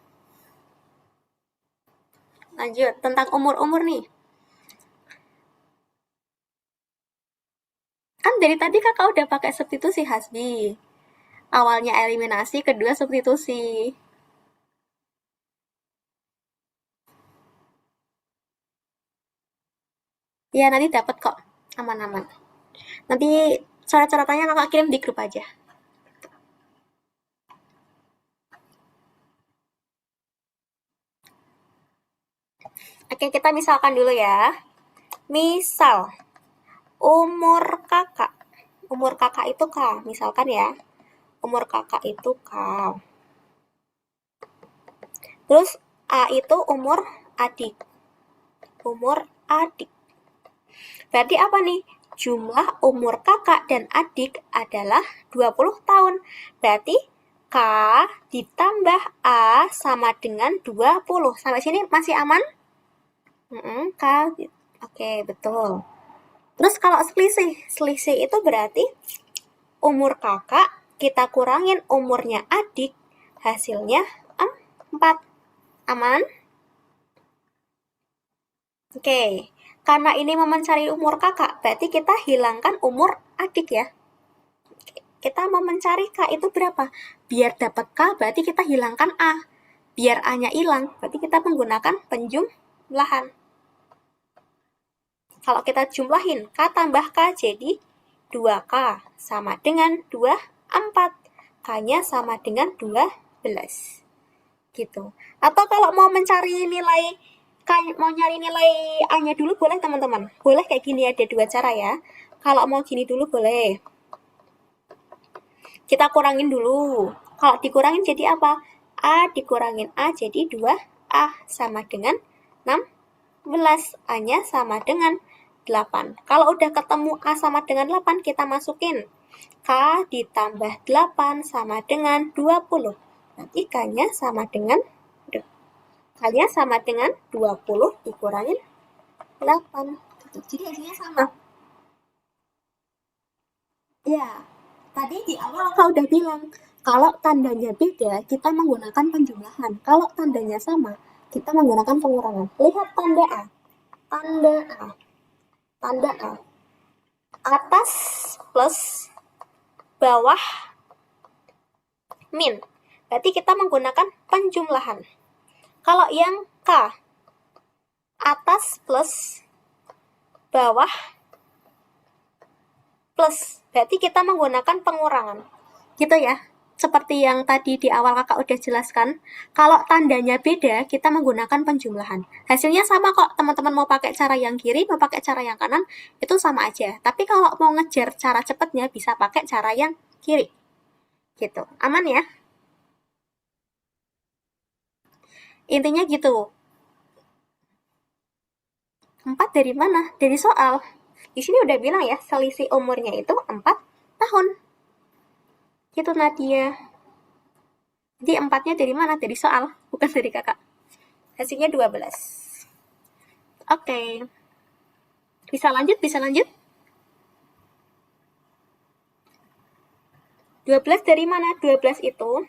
Lanjut, tentang umur-umur nih. Kan dari tadi kakak udah pakai substitusi Hasbi. Awalnya eliminasi, kedua substitusi. Ya, nanti dapat kok. Aman-aman. Nanti coret-coretannya kakak kirim di grup aja. Oke, kita misalkan dulu ya. Misal, umur kakak itu K. Misalkan ya, umur kakak itu K. Terus A itu umur adik. Umur adik. Berarti apa nih? Jumlah umur kakak dan adik adalah 20 tahun. Berarti K ditambah A sama dengan 20. Sampai sini masih aman? K. Oke, betul. Terus kalau selisih itu berarti umur kakak kita kurangin umurnya adik, hasilnya 4. Aman? Oke, karena ini mau mencari umur kakak, berarti kita hilangkan umur adik ya. Kita mau mencari K itu berapa? Biar dapat K, berarti kita hilangkan A. Biar A-nya hilang, berarti kita menggunakan penjumlahan. Kalau kita jumlahin, K tambah K jadi 2K sama dengan 24. K-nya sama dengan 12. Gitu. Atau kalau mau mencari nilai mau nyari nilai A-nya dulu boleh teman-teman. Boleh kayak gini, ada 2 cara ya. Kalau mau gini dulu boleh. Kita kurangin dulu. Kalau dikurangin jadi apa? A dikurangin A jadi 2A sama dengan 16. A-nya sama dengan 8. Kalau udah ketemu A sama dengan 8, kita masukin. K ditambah 8 sama dengan 20. Nanti K-nya sama dengan K-nya sama dengan 20 dikurangin 8. Jadi hasilnya sama. Ya, tadi di awal aku udah bilang, kalau tandanya beda, kita menggunakan penjumlahan. Kalau tandanya sama, kita menggunakan pengurangan. Lihat tanda A. Tanda A. Tanda A. Atas plus bawah min. Berarti kita menggunakan penjumlahan. Kalau yang K, atas plus bawah plus, berarti kita menggunakan pengurangan. Gitu ya. Seperti yang tadi di awal kakak udah jelaskan, kalau tandanya beda, kita menggunakan penjumlahan. Hasilnya sama kok, teman-teman mau pakai cara yang kiri, mau pakai cara yang kanan, itu sama aja. Tapi kalau mau ngejar cara cepatnya, bisa pakai cara yang kiri. Gitu. Aman ya? Intinya gitu. 4 dari mana? Dari soal. Di sini udah bilang ya, selisih umurnya itu 4 tahun. Gitu Nadia. Jadi 4-nya dari mana? Dari soal, bukan dari kakak. Hasilnya 12. Oke. Bisa lanjut? 12 dari mana? 12 itu.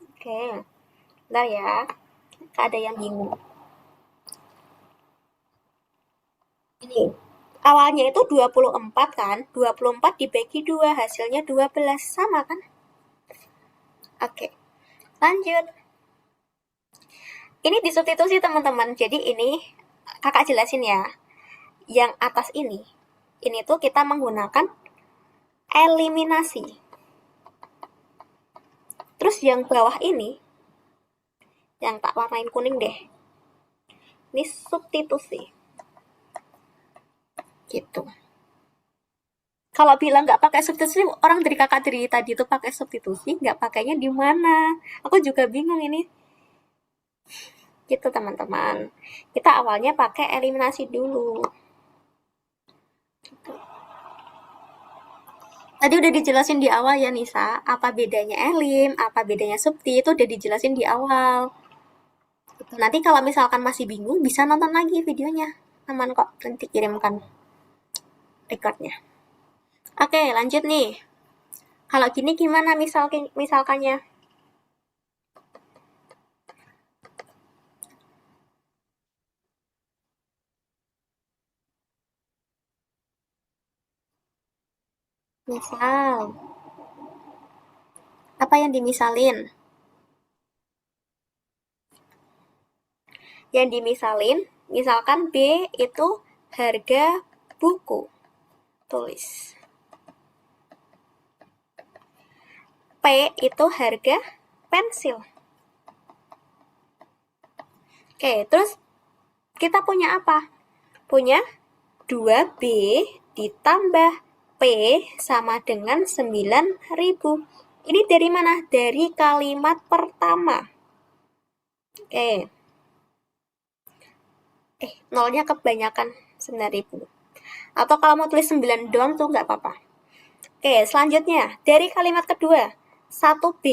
Oke. Bentar ya. Ada yang bingung. Ini. Awalnya itu 24 kan? 24 dibagi 2, hasilnya 12. Sama kan? Oke. Lanjut. Ini disubstitusi teman-teman. Jadi ini kakak jelasin ya. Yang atas ini tuh kita menggunakan eliminasi. Terus yang bawah ini, yang tak warnain kuning deh, ini substitusi. Gitu. Kalau bilang nggak pakai substitusi, orang dari kakak dari tadi itu pakai substitusi, nggak pakainya di mana? Aku juga bingung ini. Gitu teman-teman. Kita awalnya pakai eliminasi dulu. Gitu. Tadi udah dijelasin di awal ya Nisa, apa bedanya elim, apa bedanya subti, itu udah dijelasin di awal. Gitu. Nanti kalau misalkan masih bingung, bisa nonton lagi videonya. Aman kok, nanti kirimkan recordnya. Oke, lanjut nih. Kalau gini gimana misalkannya? Misal, apa yang dimisalin? Yang dimisalin, misalkan B itu harga buku. Tulis. P itu harga pensil. Oke, terus kita punya apa? Punya 2B ditambah P sama dengan 9.000. Ini dari mana? Dari kalimat pertama. Oke. Nolnya kebanyakan 9.000. Atau kalau mau tulis 9 doang tuh nggak apa-apa. Oke, selanjutnya. Dari kalimat kedua. 1B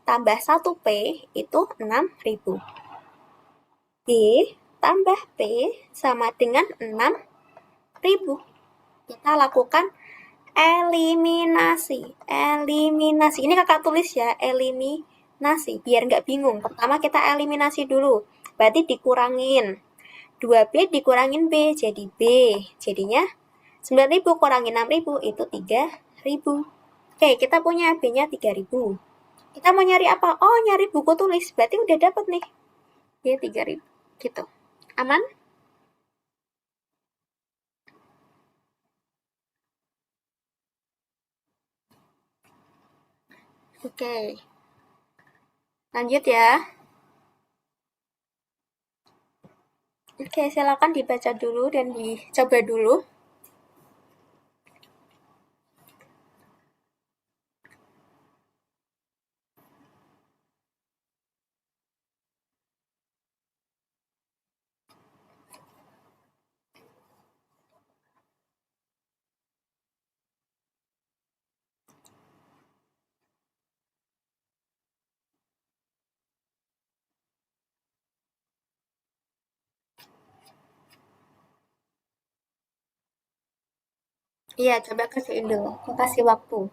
tambah 1P itu 6.000. B tambah P sama dengan 6.000. Kita lakukan eliminasi. Ini kakak tulis ya, eliminasi. Biar nggak bingung. Pertama kita eliminasi dulu. Berarti dikurangin. 2B dikurangin B, jadi B. Jadinya 9.000 kurangin 6.000 itu 3.000. Oke, kita punya B-nya 3.000. Kita mau nyari apa? Oh, nyari buku tulis. Berarti udah dapat nih. Ya, 3.000. Gitu. Aman? Oke. Lanjut ya. Oke, silakan dibaca dulu dan dicoba dulu. Iya, coba kerjain dulu. Aku kasih waktu.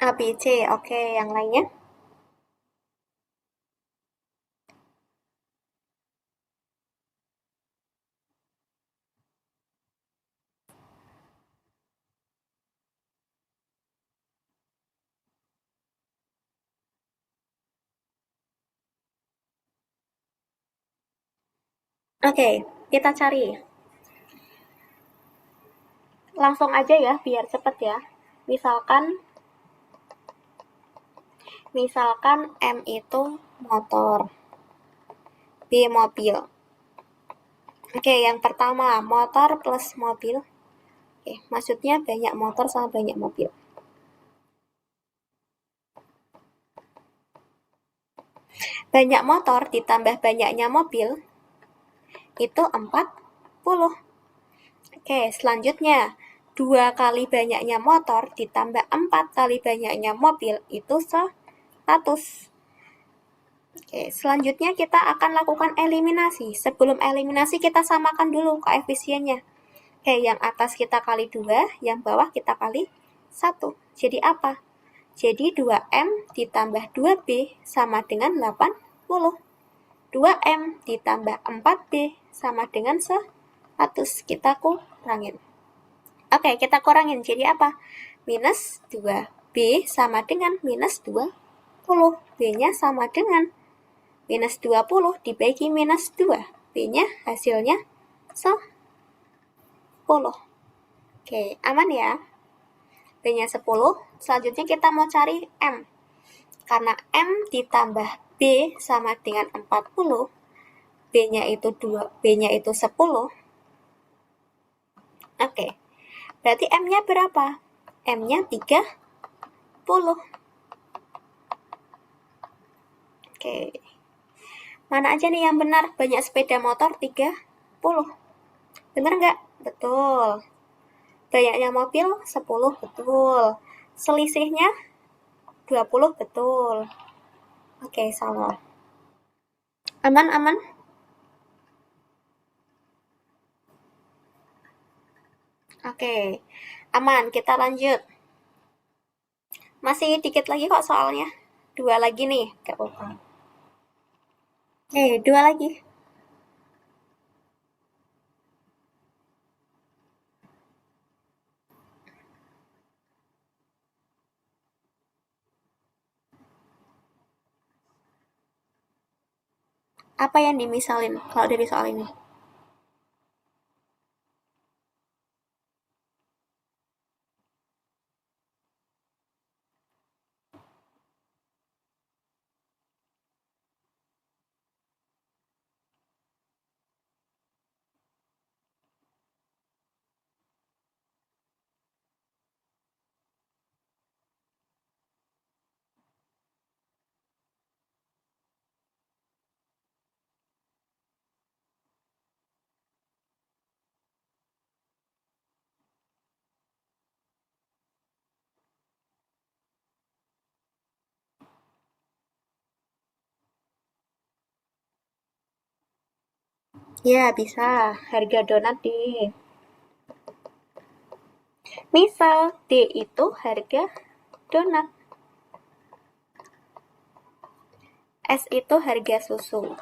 A, B, C. Oke, yang lainnya? Oke, kita cari. Langsung aja ya, biar cepet ya. Misalkan M itu motor, B mobil. Oke, yang pertama, motor plus mobil. Oke, maksudnya banyak motor sama banyak mobil. Banyak motor ditambah banyaknya mobil, itu 40. Oke, selanjutnya, 2 kali banyaknya motor ditambah 4 kali banyaknya mobil, itu 100. Oke, selanjutnya kita akan lakukan eliminasi. Sebelum eliminasi kita samakan dulu koefisiennya. Oke, yang atas kita kali 2, yang bawah kita kali 1. Jadi apa? Jadi 2M ditambah 2B sama dengan 80. 2M ditambah 4B sama dengan 100. Kita kurangin. Oke, kita kurangin. Jadi apa? Minus 2B sama dengan minus 20. B-nya sama dengan minus 20 dibagi minus 2. B-nya hasilnya 10. Oke, aman ya? B-nya 10. Selanjutnya kita mau cari M. Karena M ditambah B sama dengan 40, B-nya itu 2, B-nya itu 10. Oke, berarti M-nya berapa? M-nya 30. Oke, mana aja nih yang benar? Banyak sepeda motor 30. Benar nggak? Betul. Banyaknya mobil 10, betul. Selisihnya 20, betul. Oke, salah. Aman, aman? Oke, aman. Kita lanjut. Masih dikit lagi kok soalnya. 2 lagi nih, gak apa-apa. Oke, 2 lagi. Apa yang dimisalin kalau dari soal ini? Ya, bisa. Harga donat di. Misal D itu harga donat. S itu harga susu.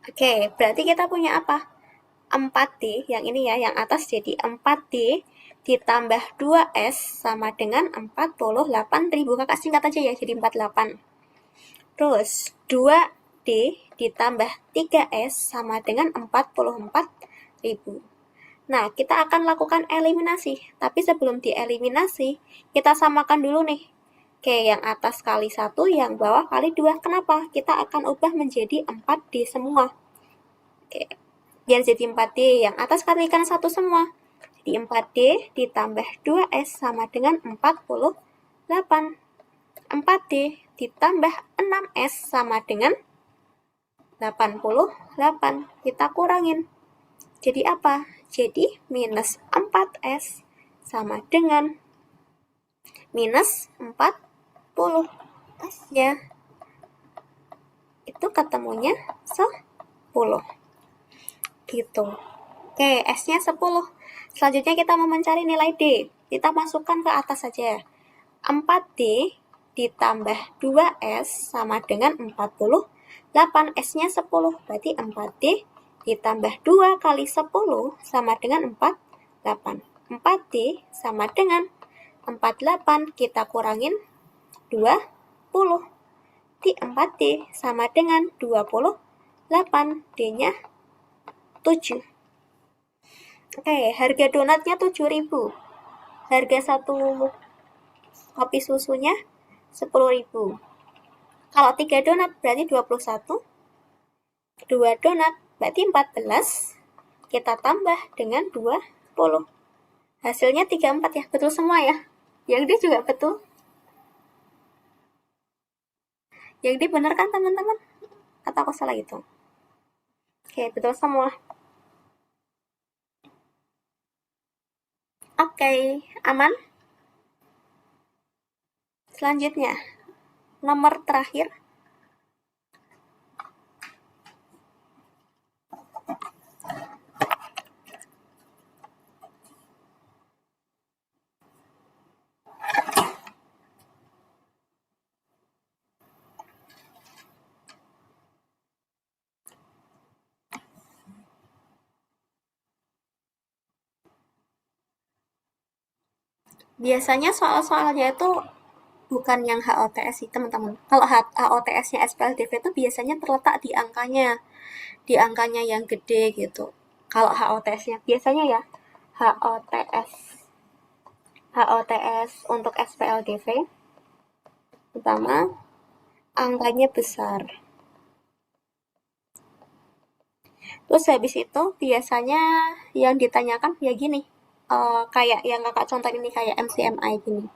Oke, berarti kita punya apa? 4D, yang ini ya, yang atas jadi 4D ditambah 2S sama dengan 48.000. Kakak singkat aja ya, jadi 48. Terus, 2D ditambah 3S sama dengan 44.000. Nah, kita akan lakukan eliminasi. Tapi sebelum dieliminasi, kita samakan dulu nih. Oke, yang atas kali 1, yang bawah kali 2. Kenapa? Kita akan ubah menjadi 4D semua. Oke, biar jadi 4D, yang atas kalikan 1 semua. Jadi 4D ditambah 2S sama dengan 48. 4D ditambah 6S sama dengan 88. Kita kurangin. Jadi apa? Jadi minus 4S sama dengan minus 40. S-nya itu ketemunya 10. Gitu. Oke, S-nya 10. Selanjutnya kita mau mencari nilai D. Kita masukkan ke atas saja. 4D ditambah 2S sama dengan 48. S-nya 10. Berarti 4D ditambah 2 kali 10 sama dengan 48. 4D sama dengan 48. Kita kurangin 20. Di 4D sama dengan 28. D-nya 7. Oke, harga donatnya 7.000. Harga satu kopi susunya 10.000. Kalau 3 donat berarti 21. 2 donat berarti 14. Kita tambah dengan 20. Hasilnya 34 ya, betul semua ya. Yang D juga betul. Yang D benar kan teman-teman? Atau aku salah itu? Oke, betul semua. Oke, aman? Selanjutnya, nomor terakhir. Biasanya soal-soalnya itu bukan yang HOTS sih teman-teman. Kalau HOTS-nya SPLDV itu biasanya terletak di angkanya yang gede gitu. Kalau HOTS-nya biasanya ya HOTS untuk SPLDV pertama angkanya besar. Terus habis itu biasanya yang ditanyakan ya gini, kayak yang kakak contoh ini kayak MCMI gini.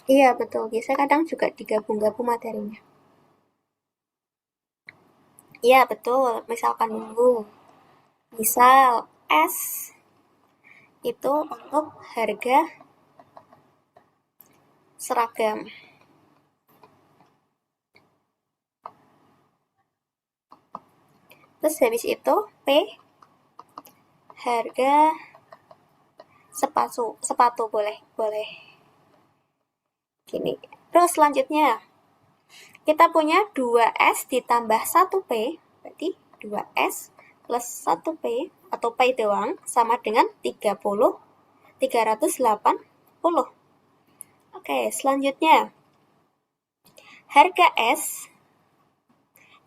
Iya betul, biasanya kadang juga digabung-gabung materinya. Iya betul, misalkan dulu. Misal S itu untuk harga seragam. Terus habis itu P harga sepatu boleh gini. Terus selanjutnya kita punya 2S ditambah 1P, berarti 2S plus 1P atau P doang sama dengan 380. Oke, selanjutnya harga S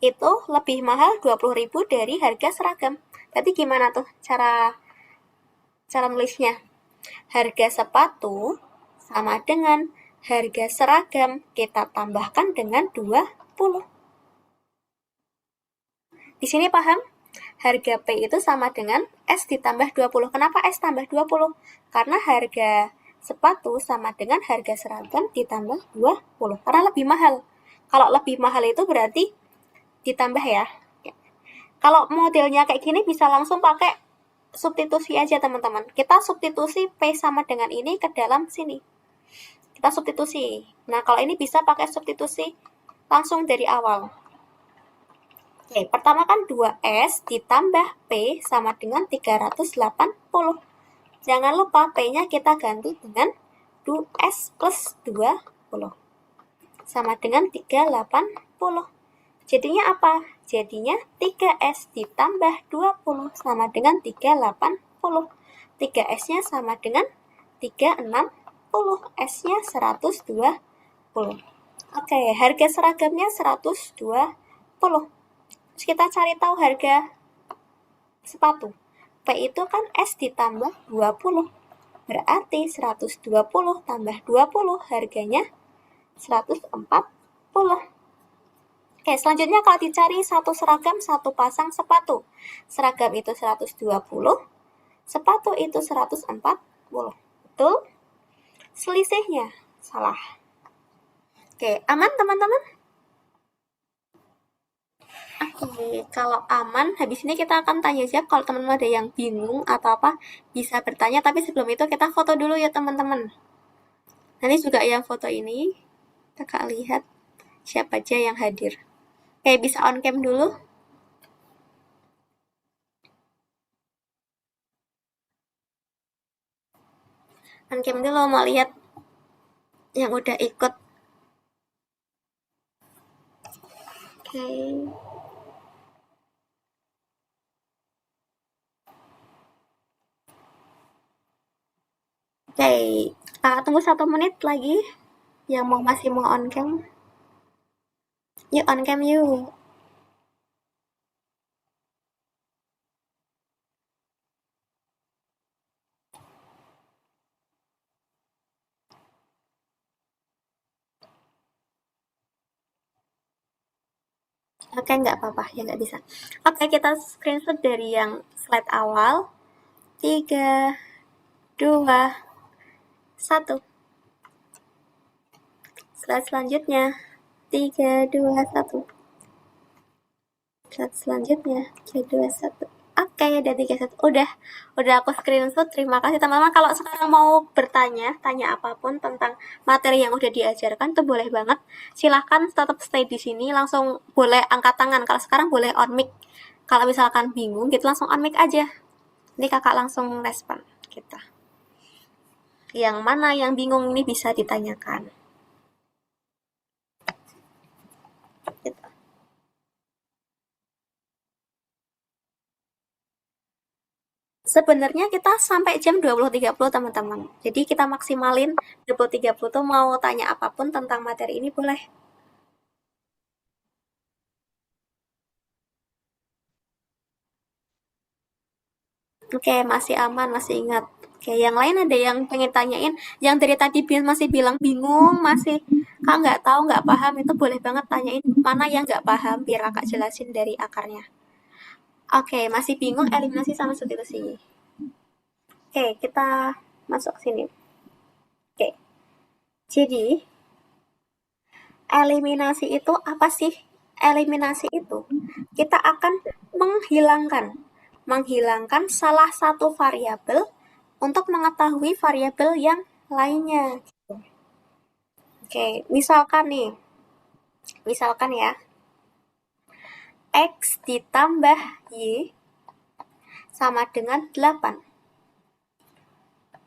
itu lebih mahal 20.000 dari harga seragam. Berarti gimana tuh cara nulisnya? Harga sepatu sama dengan harga seragam kita tambahkan dengan 20. Di sini paham? Harga P itu sama dengan S ditambah 20. Kenapa S tambah 20? Karena harga sepatu sama dengan harga seragam ditambah 20. Karena lebih mahal. Kalau lebih mahal itu berarti ditambah ya. Kalau modelnya kayak gini bisa langsung pakai substitusi aja teman-teman. Kita substitusi P sama dengan ini ke dalam sini. Kita substitusi. Nah, kalau ini bisa pakai substitusi langsung dari awal. Oke, pertama kan 2S ditambah P sama dengan 380. Jangan lupa P-nya kita ganti dengan 2S plus 20. Sama dengan 380. Jadinya apa? Jadinya 3S ditambah 20 sama dengan 380. 3S-nya sama dengan 360. S-nya 120. Oke, harga seragamnya 120. Terus kita cari tahu harga sepatu. P itu kan S ditambah 20. Berarti 120 tambah 20 harganya 140. Oke, selanjutnya kalau dicari satu seragam, satu pasang sepatu. Seragam itu 120, sepatu itu 140. Betul? Selisihnya salah. Oke, aman teman-teman? Oke, kalau aman, habis ini kita akan tanya jawab. Kalau teman-teman ada yang bingung atau apa, bisa bertanya. Tapi sebelum itu kita foto dulu ya teman-teman. Nanti juga yang foto ini, kakak lihat siapa aja yang hadir. Oke, bisa on cam dulu. On cam dulu, mau lihat yang udah ikut. Oke. Oke, tunggu 1 menit lagi. Yang masih mau on cam. Yuk on cam yuk. Oke, nggak apa-apa, ya nggak bisa. Oke, kita screenshot dari yang slide awal. 3, 2, 1. Slide selanjutnya. 3, 2, 1. Slide selanjutnya. 3, 2, 1. Oke, udah 3, 1. Udah aku screenshot. Terima kasih teman-teman. Kalau sekarang mau bertanya, tanya apapun tentang materi yang udah diajarkan, tuh boleh banget. Silahkan tetap stay di sini. Langsung boleh angkat tangan. Kalau sekarang boleh on mic. Kalau misalkan bingung, gitu langsung on mic aja. Ini kakak langsung respon kita. Yang mana yang bingung ini bisa ditanyakan. Gitu. Sebenarnya kita sampai jam 20.30 teman-teman. Jadi kita maksimalin 20.30 tuh mau tanya apapun tentang materi ini boleh. Oke, masih aman, masih ingat. Oke, yang lain ada yang pengen tanyain, yang dari tadi masih bilang bingung, masih kak nggak tahu, nggak paham, itu boleh banget tanyain mana yang nggak paham, biar kakak jelasin dari akarnya. Oke, masih bingung eliminasi sama substitusi. Oke, kita masuk sini. Oke, jadi eliminasi itu apa sih? Eliminasi itu kita akan menghilangkan salah satu variabel untuk mengetahui variabel yang lainnya. Oke, misalkan ya, X ditambah Y sama dengan 8.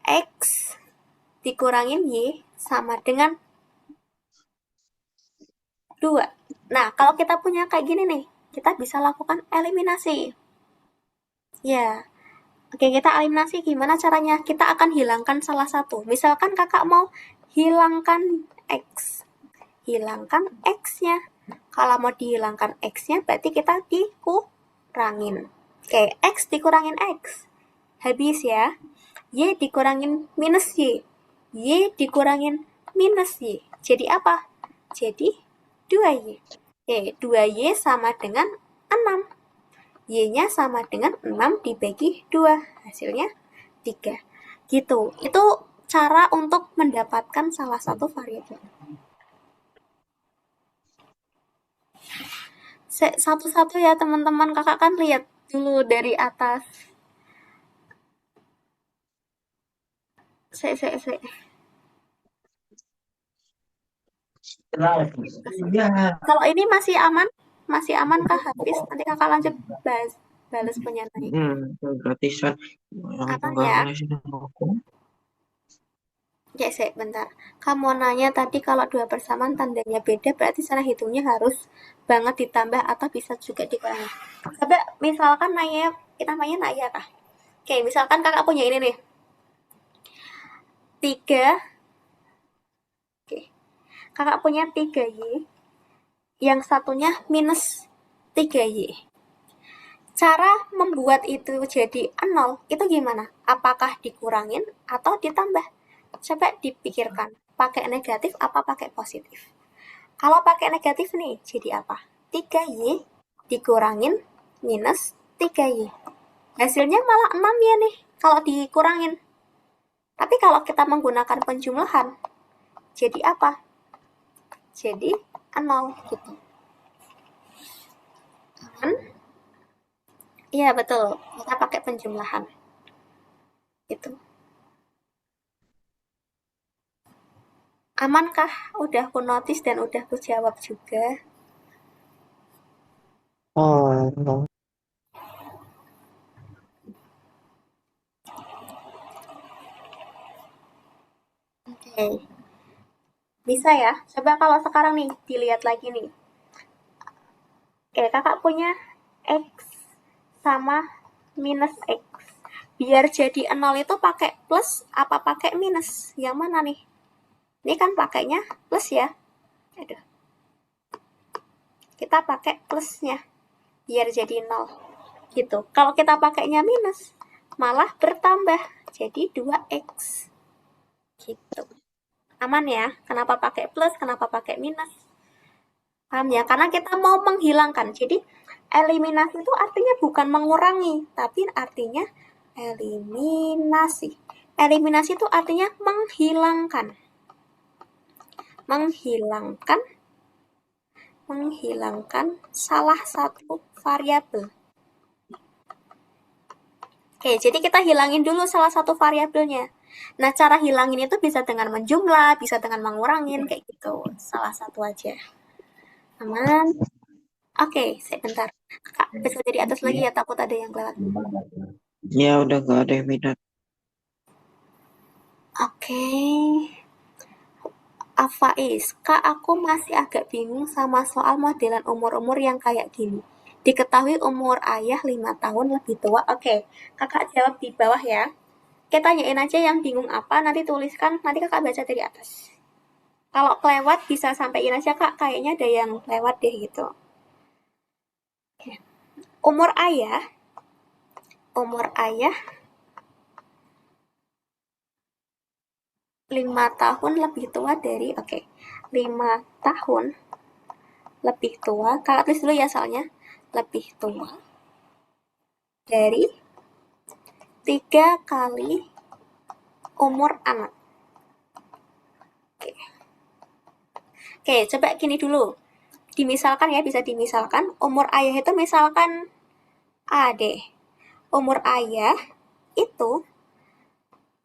X dikurangin Y sama dengan 2. Nah, kalau kita punya kayak gini nih, kita bisa lakukan eliminasi. Ya, oke, kita eliminasi gimana caranya? Kita akan hilangkan salah satu. Misalkan kakak mau hilangkan X. Hilangkan X-nya. Kalau mau dihilangkan X-nya, berarti kita dikurangin. Oke, X dikurangin X. Habis ya. Y dikurangin minus Y. Y dikurangin minus Y. Jadi apa? Jadi 2Y. Oke, 2Y sama dengan 6. Y-nya sama dengan 6 dibagi 2. Hasilnya 3. Gitu. Itu cara untuk mendapatkan salah satu variabel. Satu-satu ya teman-teman. Kakak kan lihat dulu dari atas. Kalau ini masih aman? Masih aman kah habis? Nanti kakak lanjut balas punya naik. Gratisan. Aman ya? Ya, bentar. Kamu nanya tadi kalau dua persamaan tandanya beda, berarti cara hitungnya harus banget ditambah atau bisa juga dikurangi. Coba misalkan nanya, kita namanya nanya kah? Oke, misalkan kakak punya ini nih. 3. Oke. Kakak punya 3Y. Yang satunya minus 3Y. Cara membuat itu jadi 0 itu gimana? Apakah dikurangin atau ditambah? Coba dipikirkan, pakai negatif apa pakai positif? Kalau pakai negatif nih, jadi apa? 3Y dikurangin minus 3Y. Hasilnya malah 6 ya nih, kalau dikurangin. Tapi kalau kita menggunakan penjumlahan, jadi apa? Jadi 0 gitu. Kan? Iya, betul. Kita pakai penjumlahan. Itu. Amankah? Udah aku notice dan udah aku jawab juga. Oh. Oke. Bisa ya? Coba kalau sekarang nih, dilihat lagi nih. Oke, kakak punya X sama minus X. Biar jadi 0 itu pakai plus apa pakai minus? Yang mana nih? Ini kan pakainya plus ya. Aduh. Kita pakai plusnya. Biar jadi 0. Gitu. Kalau kita pakainya minus, malah bertambah. Jadi 2X. Gitu. Aman ya? Kenapa pakai plus? Kenapa pakai minus? Paham ya? Karena kita mau menghilangkan. Jadi, eliminasi itu artinya bukan mengurangi, tapi artinya eliminasi. Eliminasi itu artinya menghilangkan. Menghilangkan salah satu variabel. Oke, jadi kita hilangin dulu salah satu variabelnya. Nah, cara hilangin itu bisa dengan menjumlah, bisa dengan mengurangin, kayak gitu. Salah satu aja. Aman? Oke, sebentar. Kak, bisa dari atas lagi ya, takut ada yang lewat. Ya udah gak ada yang minat. Oke. Afaiz, Kak, aku masih agak bingung sama soal modelan umur-umur yang kayak gini. Diketahui umur ayah 5 tahun lebih tua. Oke, kakak jawab di bawah ya. Kita tanyain aja yang bingung apa, nanti tuliskan, nanti kakak baca dari atas. Kalau kelewat bisa sampaikan aja kak, kayaknya ada yang lewat deh gitu. Oke. Umur ayah 5 tahun lebih tua dari 5 tahun lebih tua, kakak tulis dulu ya soalnya, lebih tua dari 3 kali umur anak. Oke, coba gini dulu. Dimisalkan ya, bisa dimisalkan. Umur ayah itu misalkan A deh. Umur ayah itu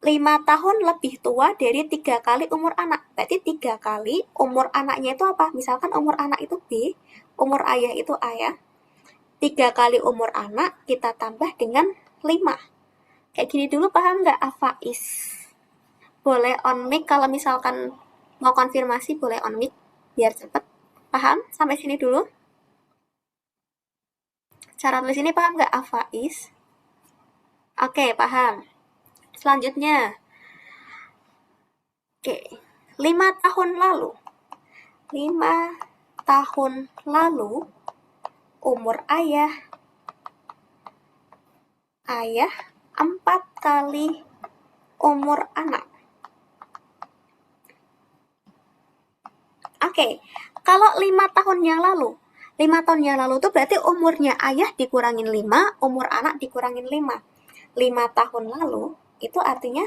5 tahun lebih tua dari 3 kali umur anak. Berarti 3 kali umur anaknya itu apa? Misalkan umur anak itu B, umur ayah itu A ya. 3 kali umur anak kita tambah dengan 5. Kayak gini dulu paham nggak, Afais? Boleh on mic kalau misalkan mau konfirmasi, boleh on mic biar cepet. Paham? Sampai sini dulu. Cara tulis ini paham nggak, Afais? Oke, paham. Selanjutnya. Oke, 5 tahun lalu. 5 tahun lalu umur ayah 4 kali umur anak. Oke, kalau 5 tahun yang lalu, 5 tahun yang lalu itu berarti umurnya ayah dikurangin 5, umur anak dikurangin 5. 5 tahun lalu itu artinya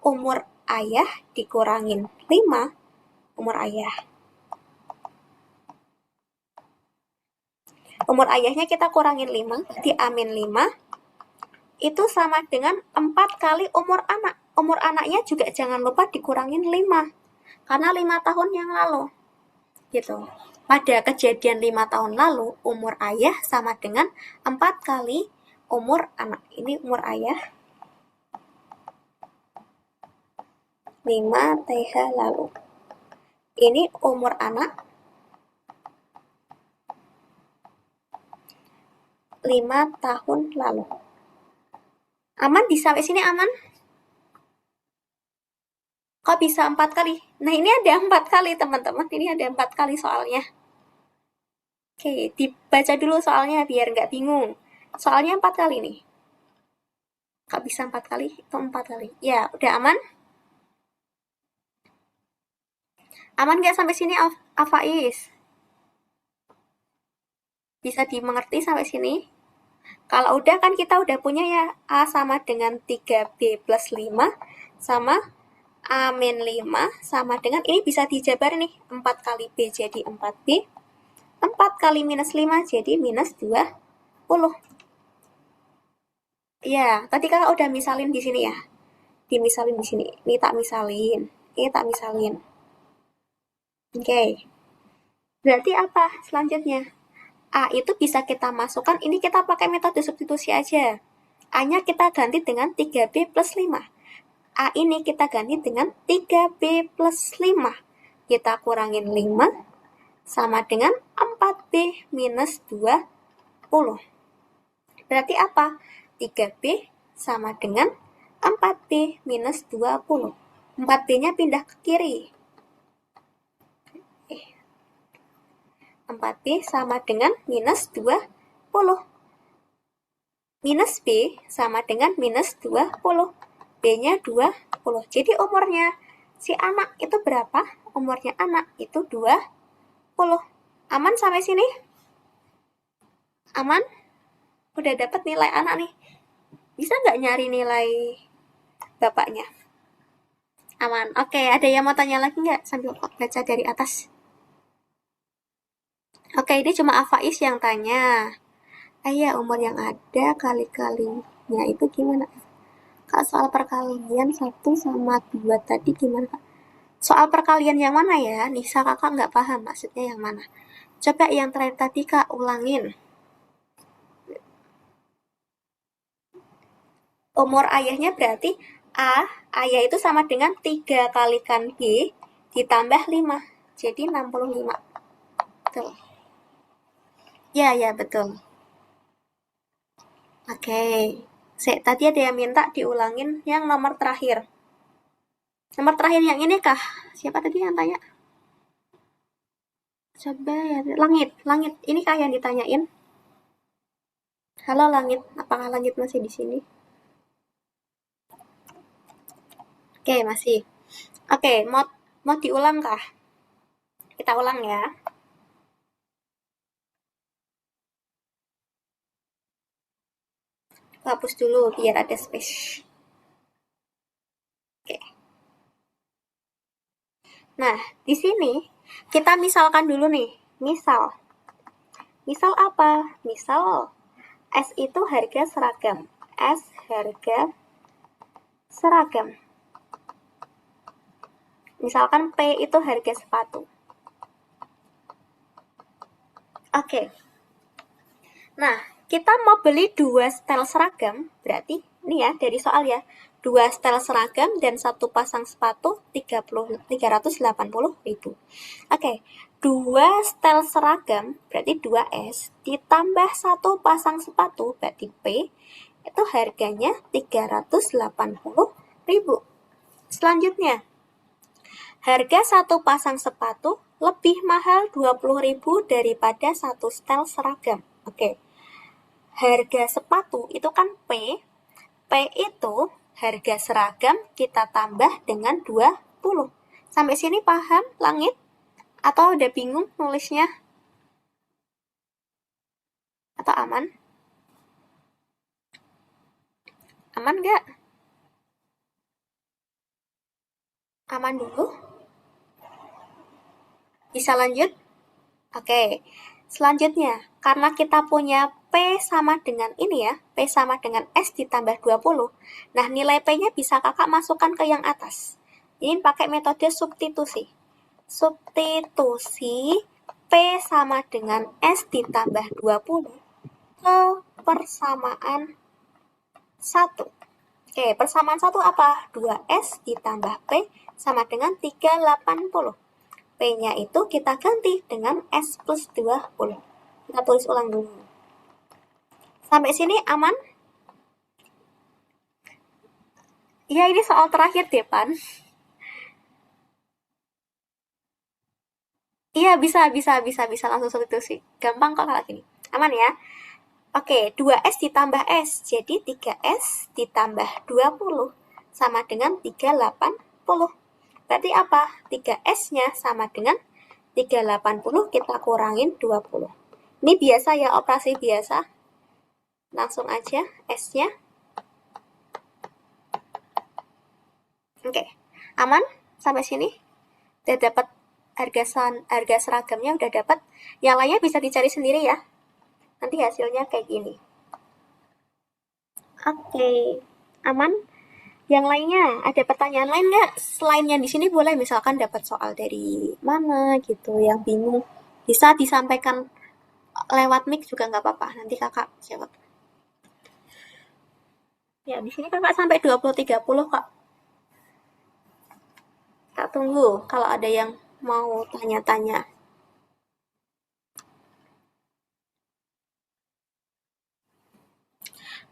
umur ayah dikurangin 5, umur ayah. Umur ayahnya kita kurangin 5, berarti amin 5. Itu sama dengan 4 kali umur anak. Umur anaknya juga jangan lupa dikurangin 5. Karena 5 tahun yang lalu. Gitu. Pada kejadian 5 tahun lalu, umur ayah sama dengan 4 kali umur anak. Ini umur ayah. 5 TH lalu. Ini umur anak. 5 tahun lalu. Aman? Bisa sampai sini aman? Kok bisa 4 kali? Nah, ini ada 4 kali, teman-teman. Ini ada 4 kali soalnya. Oke, dibaca dulu soalnya biar nggak bingung. Soalnya 4 kali nih. Kok bisa 4 kali? Itu 4 kali. Ya, udah aman? Aman nggak sampai sini, Afais? Bisa dimengerti sampai sini? Kalau udah kan kita udah punya ya, A sama dengan 3B plus 5 sama A min 5 sama dengan, ini bisa dijabar nih, 4 kali B jadi 4B, 4 kali minus 5 jadi minus 20. Ya, tadi kakak udah misalin di sini ya. Dimisalin di sini. Ini tak misalin. Ini tak misalin. Oke. Berarti apa selanjutnya? A itu bisa kita masukkan, ini kita pakai metode substitusi aja. A-nya kita ganti dengan 3B plus 5. A ini kita ganti dengan 3B plus 5. Kita kurangin 5 sama dengan 4B minus 20. Berarti apa? 3B sama dengan 4B minus 20. 4B-nya pindah ke kiri. 4B sama dengan minus 20. Minus B sama dengan minus 20. B-nya 20. Jadi umurnya si anak itu berapa? Umurnya anak itu 20. Aman sampai sini? Aman? Udah dapat nilai anak nih. Bisa nggak nyari nilai bapaknya? Aman. Oke, ada yang mau tanya lagi nggak sambil baca dari atas? Oke, ini cuma Afais yang tanya. Ayah, umur yang ada kali-kalinya itu gimana? Kak, soal perkalian 1 sama 2 tadi gimana, Kak? Soal perkalian yang mana ya? Nisa, kakak nggak paham maksudnya yang mana. Coba yang terakhir tadi, Kak, ulangin. Umur ayahnya berarti ayah itu sama dengan 3 kalikan B ditambah 5. Jadi 65. Betul. Ya, betul. Oke. Tadi ada yang minta diulangin yang nomor terakhir. Nomor terakhir yang ini kah? Siapa tadi yang tanya? Coba ya, Langit. Ini kah yang ditanyain? Halo Langit, apakah Langit masih di sini? Oke, masih. Oke, mau diulang kah? Kita ulang ya. Hapus dulu biar ada space. Oke. Nah, di sini kita misalkan dulu nih. Misal apa? Misal S itu harga seragam. S harga seragam. Misalkan P itu harga sepatu. Oke. Nah, kita mau beli 2 setel seragam, berarti ini ya dari soal ya. 2 setel seragam dan 1 pasang sepatu 380.000. Oke, 2 setel seragam berarti 2S ditambah 1 pasang sepatu berarti P itu harganya 380.000. Selanjutnya, harga 1 pasang sepatu lebih mahal 20.000 daripada 1 setel seragam. Oke. Harga sepatu itu kan P. P itu harga seragam kita tambah dengan 20. Sampai sini paham, Langit? Atau udah bingung nulisnya? Atau aman? Aman nggak? Aman dulu? Bisa lanjut? Oke. Selanjutnya, karena kita punya P sama dengan ini ya, P sama dengan S ditambah 20. Nah, nilai P-nya bisa kakak masukkan ke yang atas. Ini pakai metode substitusi. Substitusi P sama dengan S ditambah 20 ke persamaan 1. Oke, persamaan 1 apa? 2S ditambah P sama dengan 380. P-nya itu kita ganti dengan S plus 20. Kita tulis ulang dulu. Sampai sini aman? Ya, ini soal terakhir deh, Pan. Iya, bisa langsung substitusi. Gampang kok kalau gini. Aman ya? Oke, 2S ditambah S. Jadi 3S ditambah 20 sama dengan 380. Berarti apa? 3S-nya sama dengan 380 kita kurangin 20. Ini biasa ya, operasi biasa. Langsung aja S-nya. Oke, aman sampai sini? Udah dapat harga seragamnya, udah dapat. Yang lainnya bisa dicari sendiri ya. Nanti hasilnya kayak gini. Oke, aman? Yang lainnya, ada pertanyaan lain nggak? Selain yang di sini boleh misalkan dapat soal dari mana gitu, yang bingung. Bisa disampaikan lewat mic juga nggak apa-apa. Nanti kakak jawab. Ya, di sini kakak sampai 20-30 kak. Kak tunggu kalau ada yang mau tanya-tanya.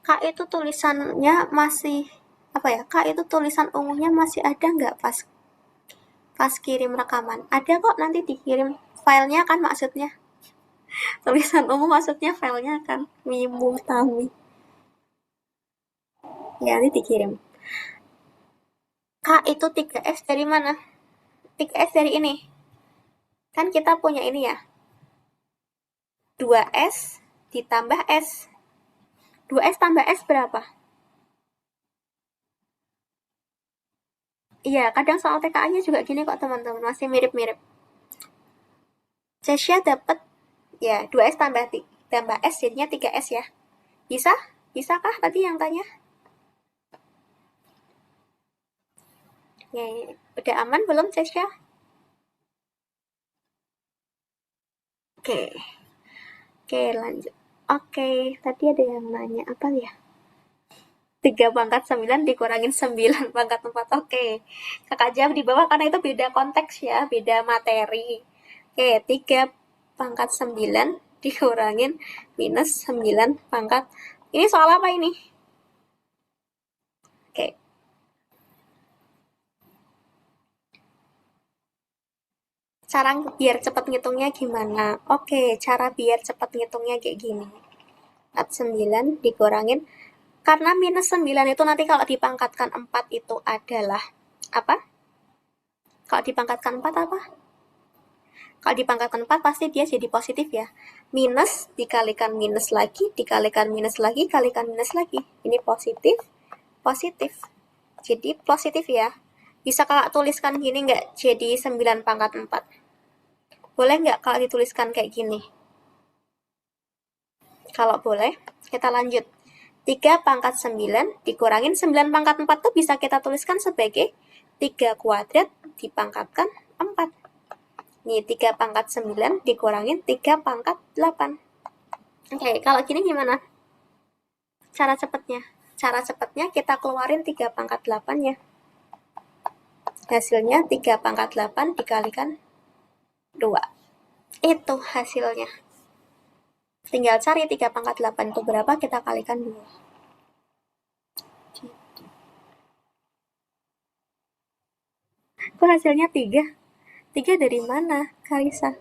Kak itu tulisannya masih apa ya? Kak itu tulisan ungunya masih ada nggak pas kirim rekaman? Ada kok, nanti dikirim filenya kan maksudnya. Tulisan ungu maksudnya filenya kan. Mimu Tami. Ya, nanti dikirim. Kak itu 3S dari mana? 3S dari ini. Kan kita punya ini ya. 2S ditambah S. 2S tambah S berapa? Iya, kadang soal TKA-nya juga gini kok teman-teman, masih mirip-mirip. Cesya dapat ya 2S tambah S jadinya 3S ya. Bisa? Bisakah tadi yang tanya? Ya, udah aman belum Cesya? Oke, lanjut. Oke, tadi ada yang nanya apa ya? 3/9 dikurangin 9/4. Oke, kakak jawab di bawah karena itu beda konteks ya, beda materi. Oke, 3/9 dikurangin minus 9. Ini soal apa ini? Oke. Cara biar cepat ngitungnya gimana? Oke, cara biar cepat ngitungnya kayak gini. 9 dikurangin. Karena minus 9 itu nanti kalau dipangkatkan 4 itu adalah apa? Kalau dipangkatkan 4 apa? Kalau dipangkatkan 4 pasti dia jadi positif ya. Minus dikalikan minus lagi, dikalikan minus lagi, kalikan minus lagi. Ini positif, positif. Jadi positif ya. Bisa kakak tuliskan gini nggak? Jadi 9/4. Boleh nggak kalau dituliskan kayak gini? Kalau boleh, kita lanjut. 3 pangkat 9 dikurangin 9 pangkat 4 tuh bisa kita tuliskan sebagai 3 kuadrat dipangkatkan 4. Nih, 3 pangkat 9 dikurangin 3 pangkat 8. Oke, kalau gini gimana? Cara cepatnya. Cara cepatnya kita keluarin 3 pangkat 8 ya. Hasilnya 3 pangkat 8 dikalikan 2. Itu hasilnya. Tinggal cari 3 pangkat 8 itu berapa, kita kalikan 2. Kok hasilnya 3? 3 dari mana, Karisa?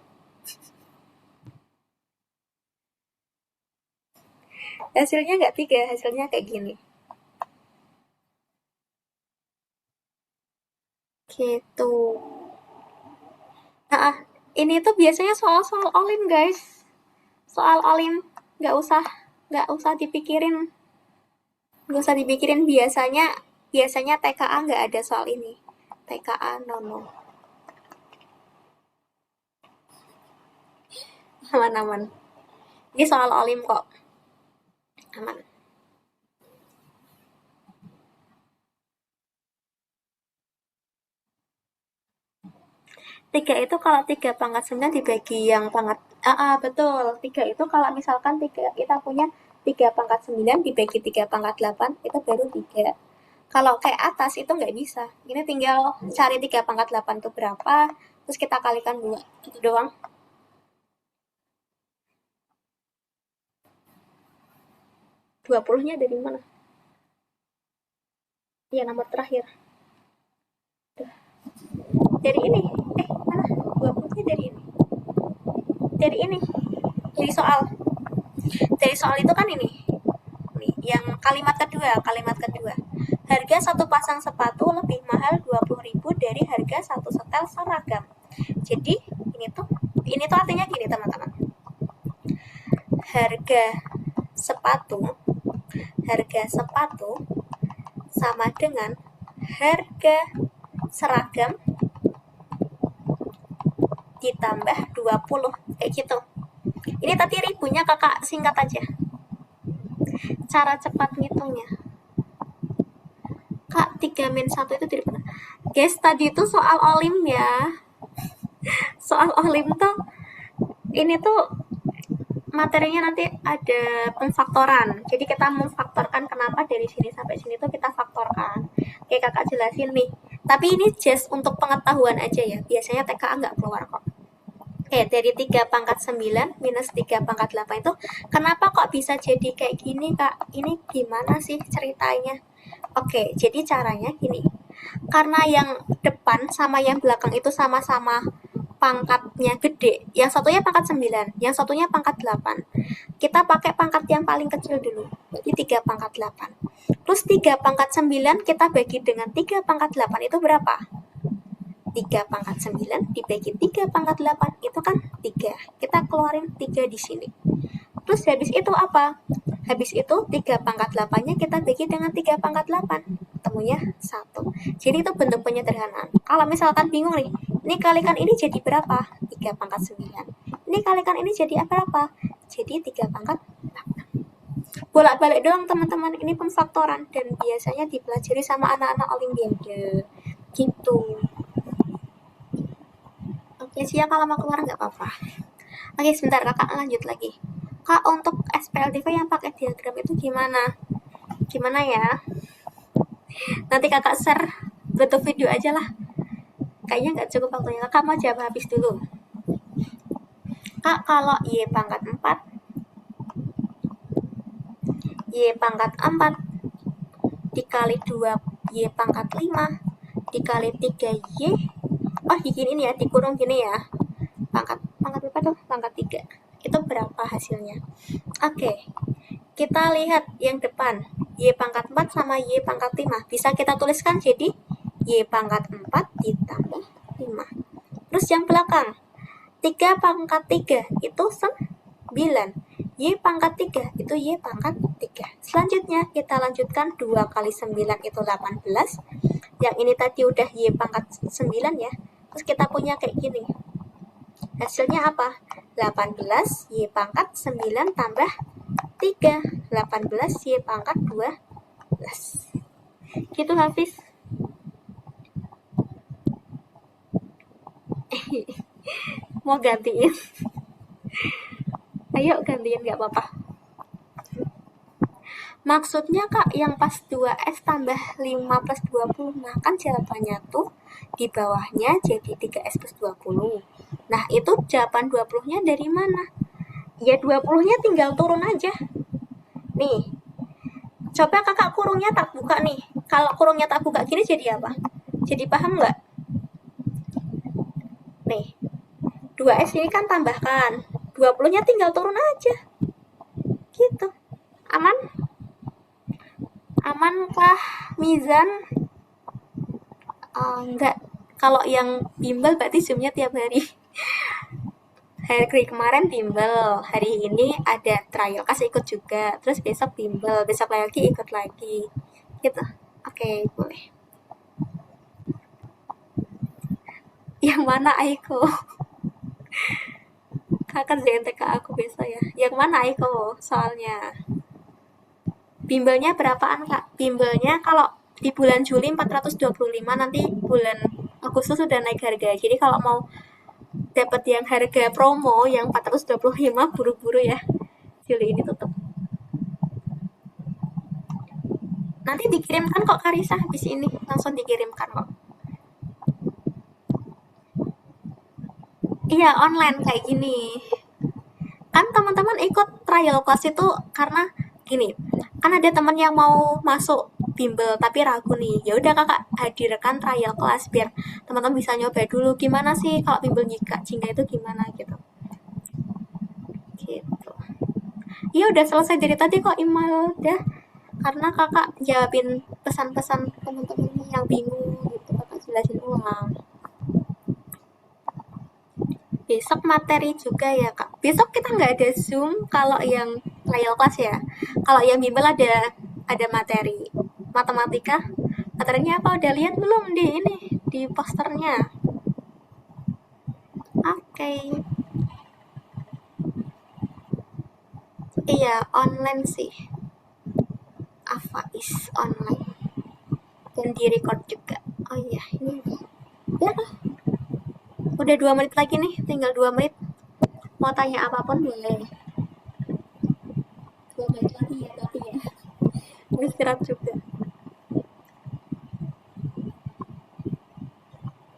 Hasilnya nggak 3, hasilnya kayak gini. Gitu. Nah, ini tuh biasanya soal-soal olim, guys. Soal olim, nggak usah dipikirin. Nggak usah dipikirin, biasanya TKA nggak ada soal ini. TKA no. Aman. Ini soal olim kok. Aman. Tiga itu kalau 3 pangkat 9 dibagi yang pangkat betul. 3 itu kalau misalkan kita punya 3 pangkat 9 dibagi 3 pangkat 8 itu baru 3. Kalau kayak atas itu nggak bisa. Ini tinggal cari 3 pangkat 8 itu berapa, terus kita kalikan 2. Gitu doang. Dua puluhnya dari mana? Iya, nomor terakhir. Dari ini. Mana? 20-nya dari ini. Dari soal. Dari soal itu kan ini. Nih, yang kalimat kedua. Harga satu pasang sepatu lebih mahal 20.000 dari harga satu setel seragam. Jadi, ini tuh artinya gini, teman-teman. Harga sepatu sama dengan harga seragam ditambah 20, kayak gitu. Ini tadi ribunya kakak singkat aja. Cara cepat ngitungnya. Kak, 3-1 itu dari mana? Guys, tadi itu soal olim ya. Soal olim tuh, ini tuh materinya nanti ada pemfaktoran. Jadi kita memfaktorkan kenapa dari sini sampai sini tuh kita faktorkan. Kayak kakak jelasin nih. Tapi ini just untuk pengetahuan aja ya. Biasanya TKA nggak keluar kok. Oke, dari 3 pangkat 9 minus 3 pangkat 8 itu kenapa kok bisa jadi kayak gini, Kak? Ini gimana sih ceritanya? Oke, jadi caranya gini. Karena yang depan sama yang belakang itu sama-sama pangkatnya gede. Yang satunya pangkat 9, yang satunya pangkat 8. Kita pakai pangkat yang paling kecil dulu. Jadi 3 pangkat 8. Terus 3 pangkat 9 kita bagi dengan 3 pangkat 8 itu berapa? 3 pangkat 9 dibagi 3 pangkat 8 itu kan 3. Kita keluarin 3 di sini. Terus habis itu apa? Habis itu 3 pangkat 8-nya kita bagi dengan 3 pangkat 8. Temunya 1. Jadi itu bentuk penyederhanaan. Kalau misalkan bingung nih, ini kalikan ini jadi berapa? 3 pangkat 9. Ini kalikan ini jadi berapa? Jadi 3 pangkat 8. Bolak-balik doang teman-teman, ini pemfaktoran dan biasanya dipelajari sama anak-anak olimpiade. Gitu. Oke, siap, kalau mau keluar nggak apa-apa. Oke, sebentar kakak lanjut lagi. Kak, untuk SPLTV yang pakai diagram itu gimana? Gimana ya? Nanti kakak share bentuk video aja lah. Kayaknya nggak cukup waktunya. Kakak mau jawab habis dulu. Kak, kalau Y pangkat 4 dikali 2 Y pangkat 5 dikali 3 Y, diginiin ya, dikurung gini ya, pangkat berapa tuh? Pangkat 3. Itu berapa hasilnya? Oke, kita lihat yang depan, Y pangkat 4 sama Y pangkat 5. Bisa kita tuliskan jadi Y pangkat 4 ditambah 5. Terus yang belakang, 3 pangkat 3 itu 9. Y pangkat 3 itu Y pangkat 3. Selanjutnya kita lanjutkan 2 kali 9 itu 18. Yang ini tadi udah Y pangkat 9 ya. Terus kita punya kayak gini. Hasilnya apa? 18 Y pangkat 9 tambah 3, 18 Y pangkat 12. Gitu Hafiz. Mau gantiin? Ayo gantiin, gak apa-apa. Maksudnya Kak, yang pas 2S tambah 5 plus 20. Nah, kan jawabannya tuh di bawahnya jadi 3S plus 20. Nah, itu jawaban 20-nya dari mana? Ya 20-nya tinggal turun aja. Nih, coba kakak kurungnya tak buka nih. Kalau kurungnya tak buka gini jadi apa? Jadi paham nggak? Nih, 2S ini kan tambahkan. 20-nya tinggal turun aja. Gitu. Aman? Amankah Mizan? Enggak. Kalau yang bimbel berarti zoomnya tiap hari. Hari kemarin bimbel, hari ini ada trial kas ikut juga, terus besok bimbel, besok lagi ikut lagi, gitu. Oke, boleh. Yang mana Aiko? Kakak ZNTK aku besok ya. Yang mana Aiko? Soalnya bimbelnya berapaan Kak? Bimbelnya kalau di bulan Juli 425, nanti bulan Agustus sudah naik harga. Jadi kalau mau dapat yang harga promo yang 425, buru-buru ya. Juli ini tutup. Nanti dikirimkan kok Karisa, habis ini langsung dikirimkan kok. Iya, online kayak gini. Kan teman-teman ikut trial class itu karena gini, kan ada teman yang mau masuk bimbel tapi ragu nih. Ya udah kakak hadirkan trial class biar teman-teman bisa nyoba dulu gimana sih kalau bimbel jingga itu gimana gitu. Gitu. Iya udah selesai dari tadi kok email udah. Karena kakak jawabin pesan-pesan teman-teman yang bingung gitu, kakak jelasin ulang. Besok materi juga ya kak. Besok kita nggak ada Zoom kalau yang trial class ya. Kalau yang bimbel ada materi matematika. Materinya apa? Udah lihat belum di posternya? Oke. Iya online sih. Afais online dan di record juga. Oh iya ini ya. Udah 2 menit lagi nih, tinggal 2 menit. Mau tanya apapun boleh. 2 menit lagi ya, tapi ya. Mau istirahat juga.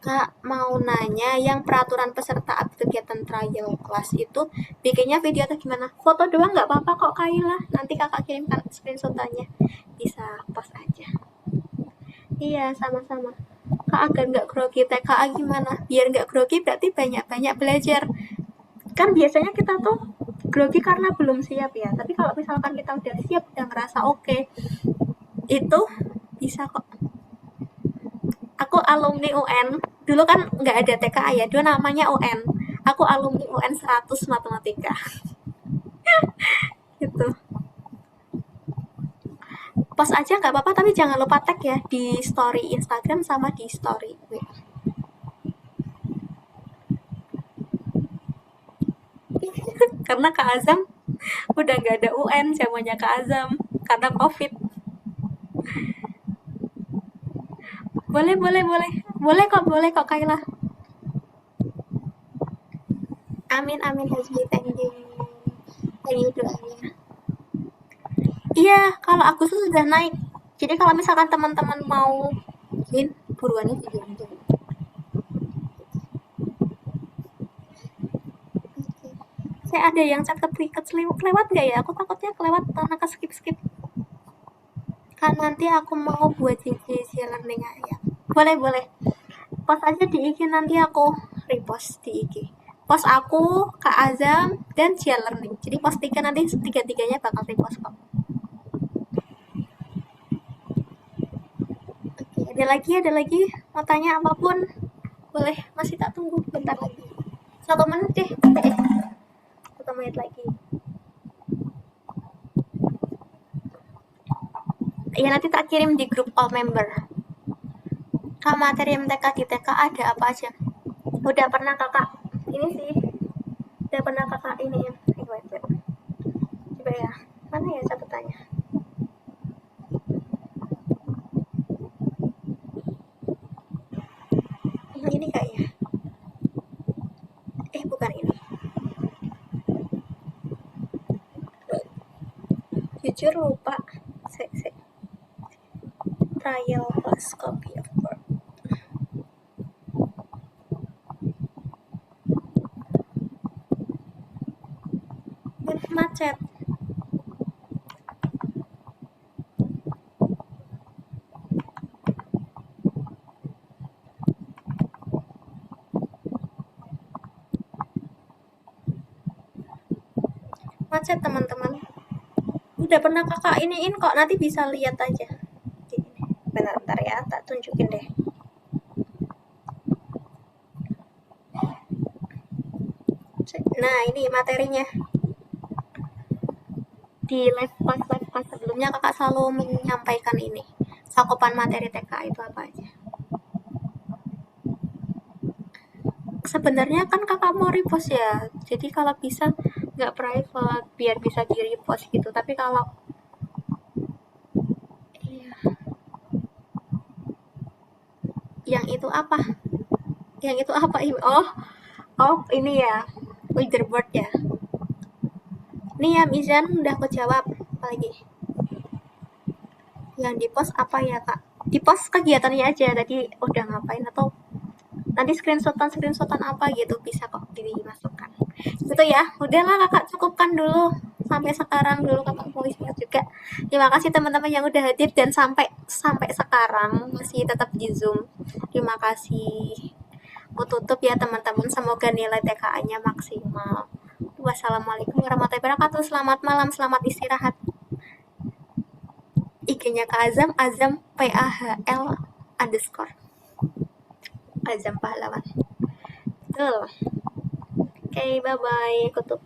Kak, mau nanya yang peraturan peserta kegiatan trial class itu bikinnya video atau gimana? Foto doang nggak apa-apa kok Kaila. Nanti kakak kirimkan screenshotannya. Bisa post aja. Iya, sama-sama. Kak agar nggak grogi TKA gimana? Biar nggak grogi berarti banyak-banyak belajar. Kan biasanya kita tuh grogi karena belum siap ya. Tapi kalau misalkan kita udah siap, udah ngerasa oke, itu bisa kok. Aku alumni UN. Dulu kan nggak ada TKA ya. Dulu namanya UN. Aku alumni UN 100 matematika. Gitu. Post aja nggak apa-apa, tapi jangan lupa tag ya di story Instagram sama di story WA. Karena Kak Azam udah nggak ada UN zamannya Kak Azam karena COVID. Boleh kok Kaila. Amin Hasbi, thank you doanya. Iya, kalau Agustus sudah naik. Jadi kalau misalkan teman-teman mau join, buruan aja join. Saya ada yang chat kelewat nggak ya? Aku takutnya kelewat karena ke skip. Kan nanti aku mau buat JJ learning ya. Boleh. Post aja di IG, nanti aku repost di IG. Post aku, Kak Azam, dan Cia Learning. Jadi post 3 nanti 3-3-nya bakal repost kok. Oke, ada lagi mau tanya apapun boleh, masih tak tunggu bentar lagi 1 menit deh. 1 menit lagi ya, nanti tak kirim di grup all member. Kak, materi MTK di TK ada apa aja? Udah pernah kakak ini sih, udah pernah kakak ini ya. Coba ya, mana Jujur lupa. Sek. Trial plus copy of Word. Macet. Macet teman-teman. Udah pernah kakak iniin kok, nanti bisa lihat aja. Bentar ya, tak tunjukin deh. Nah, ini materinya. Di live class sebelumnya kakak selalu menyampaikan ini. Cakupan materi TK itu apa aja. Sebenarnya kan kakak mau repost ya. Jadi kalau bisa nggak private biar bisa di repost gitu. Tapi kalau yang itu apa? Yang itu apa? Oh, ini ya. Leaderboard ya. Nih ya, Mizan udah aku jawab. Apa lagi? Yang di post apa ya, Kak? Di post kegiatannya aja. Tadi udah ngapain atau nanti screenshotan apa gitu bisa kok dimasukkan. Gitu ya. Udahlah kakak, cukupkan dulu. Sampai sekarang dulu kakak mau istirahat juga. Terima kasih teman-teman yang udah hadir dan sampai sekarang masih tetap di Zoom. Terima kasih. Aku tutup ya teman-teman. Semoga nilai TKA-nya maksimal. Wassalamualaikum warahmatullahi wabarakatuh. Selamat malam, selamat istirahat. IG-nya Kak Azam PAHL _ Azam pahlawan. Betul. Oke, bye-bye. Tutup.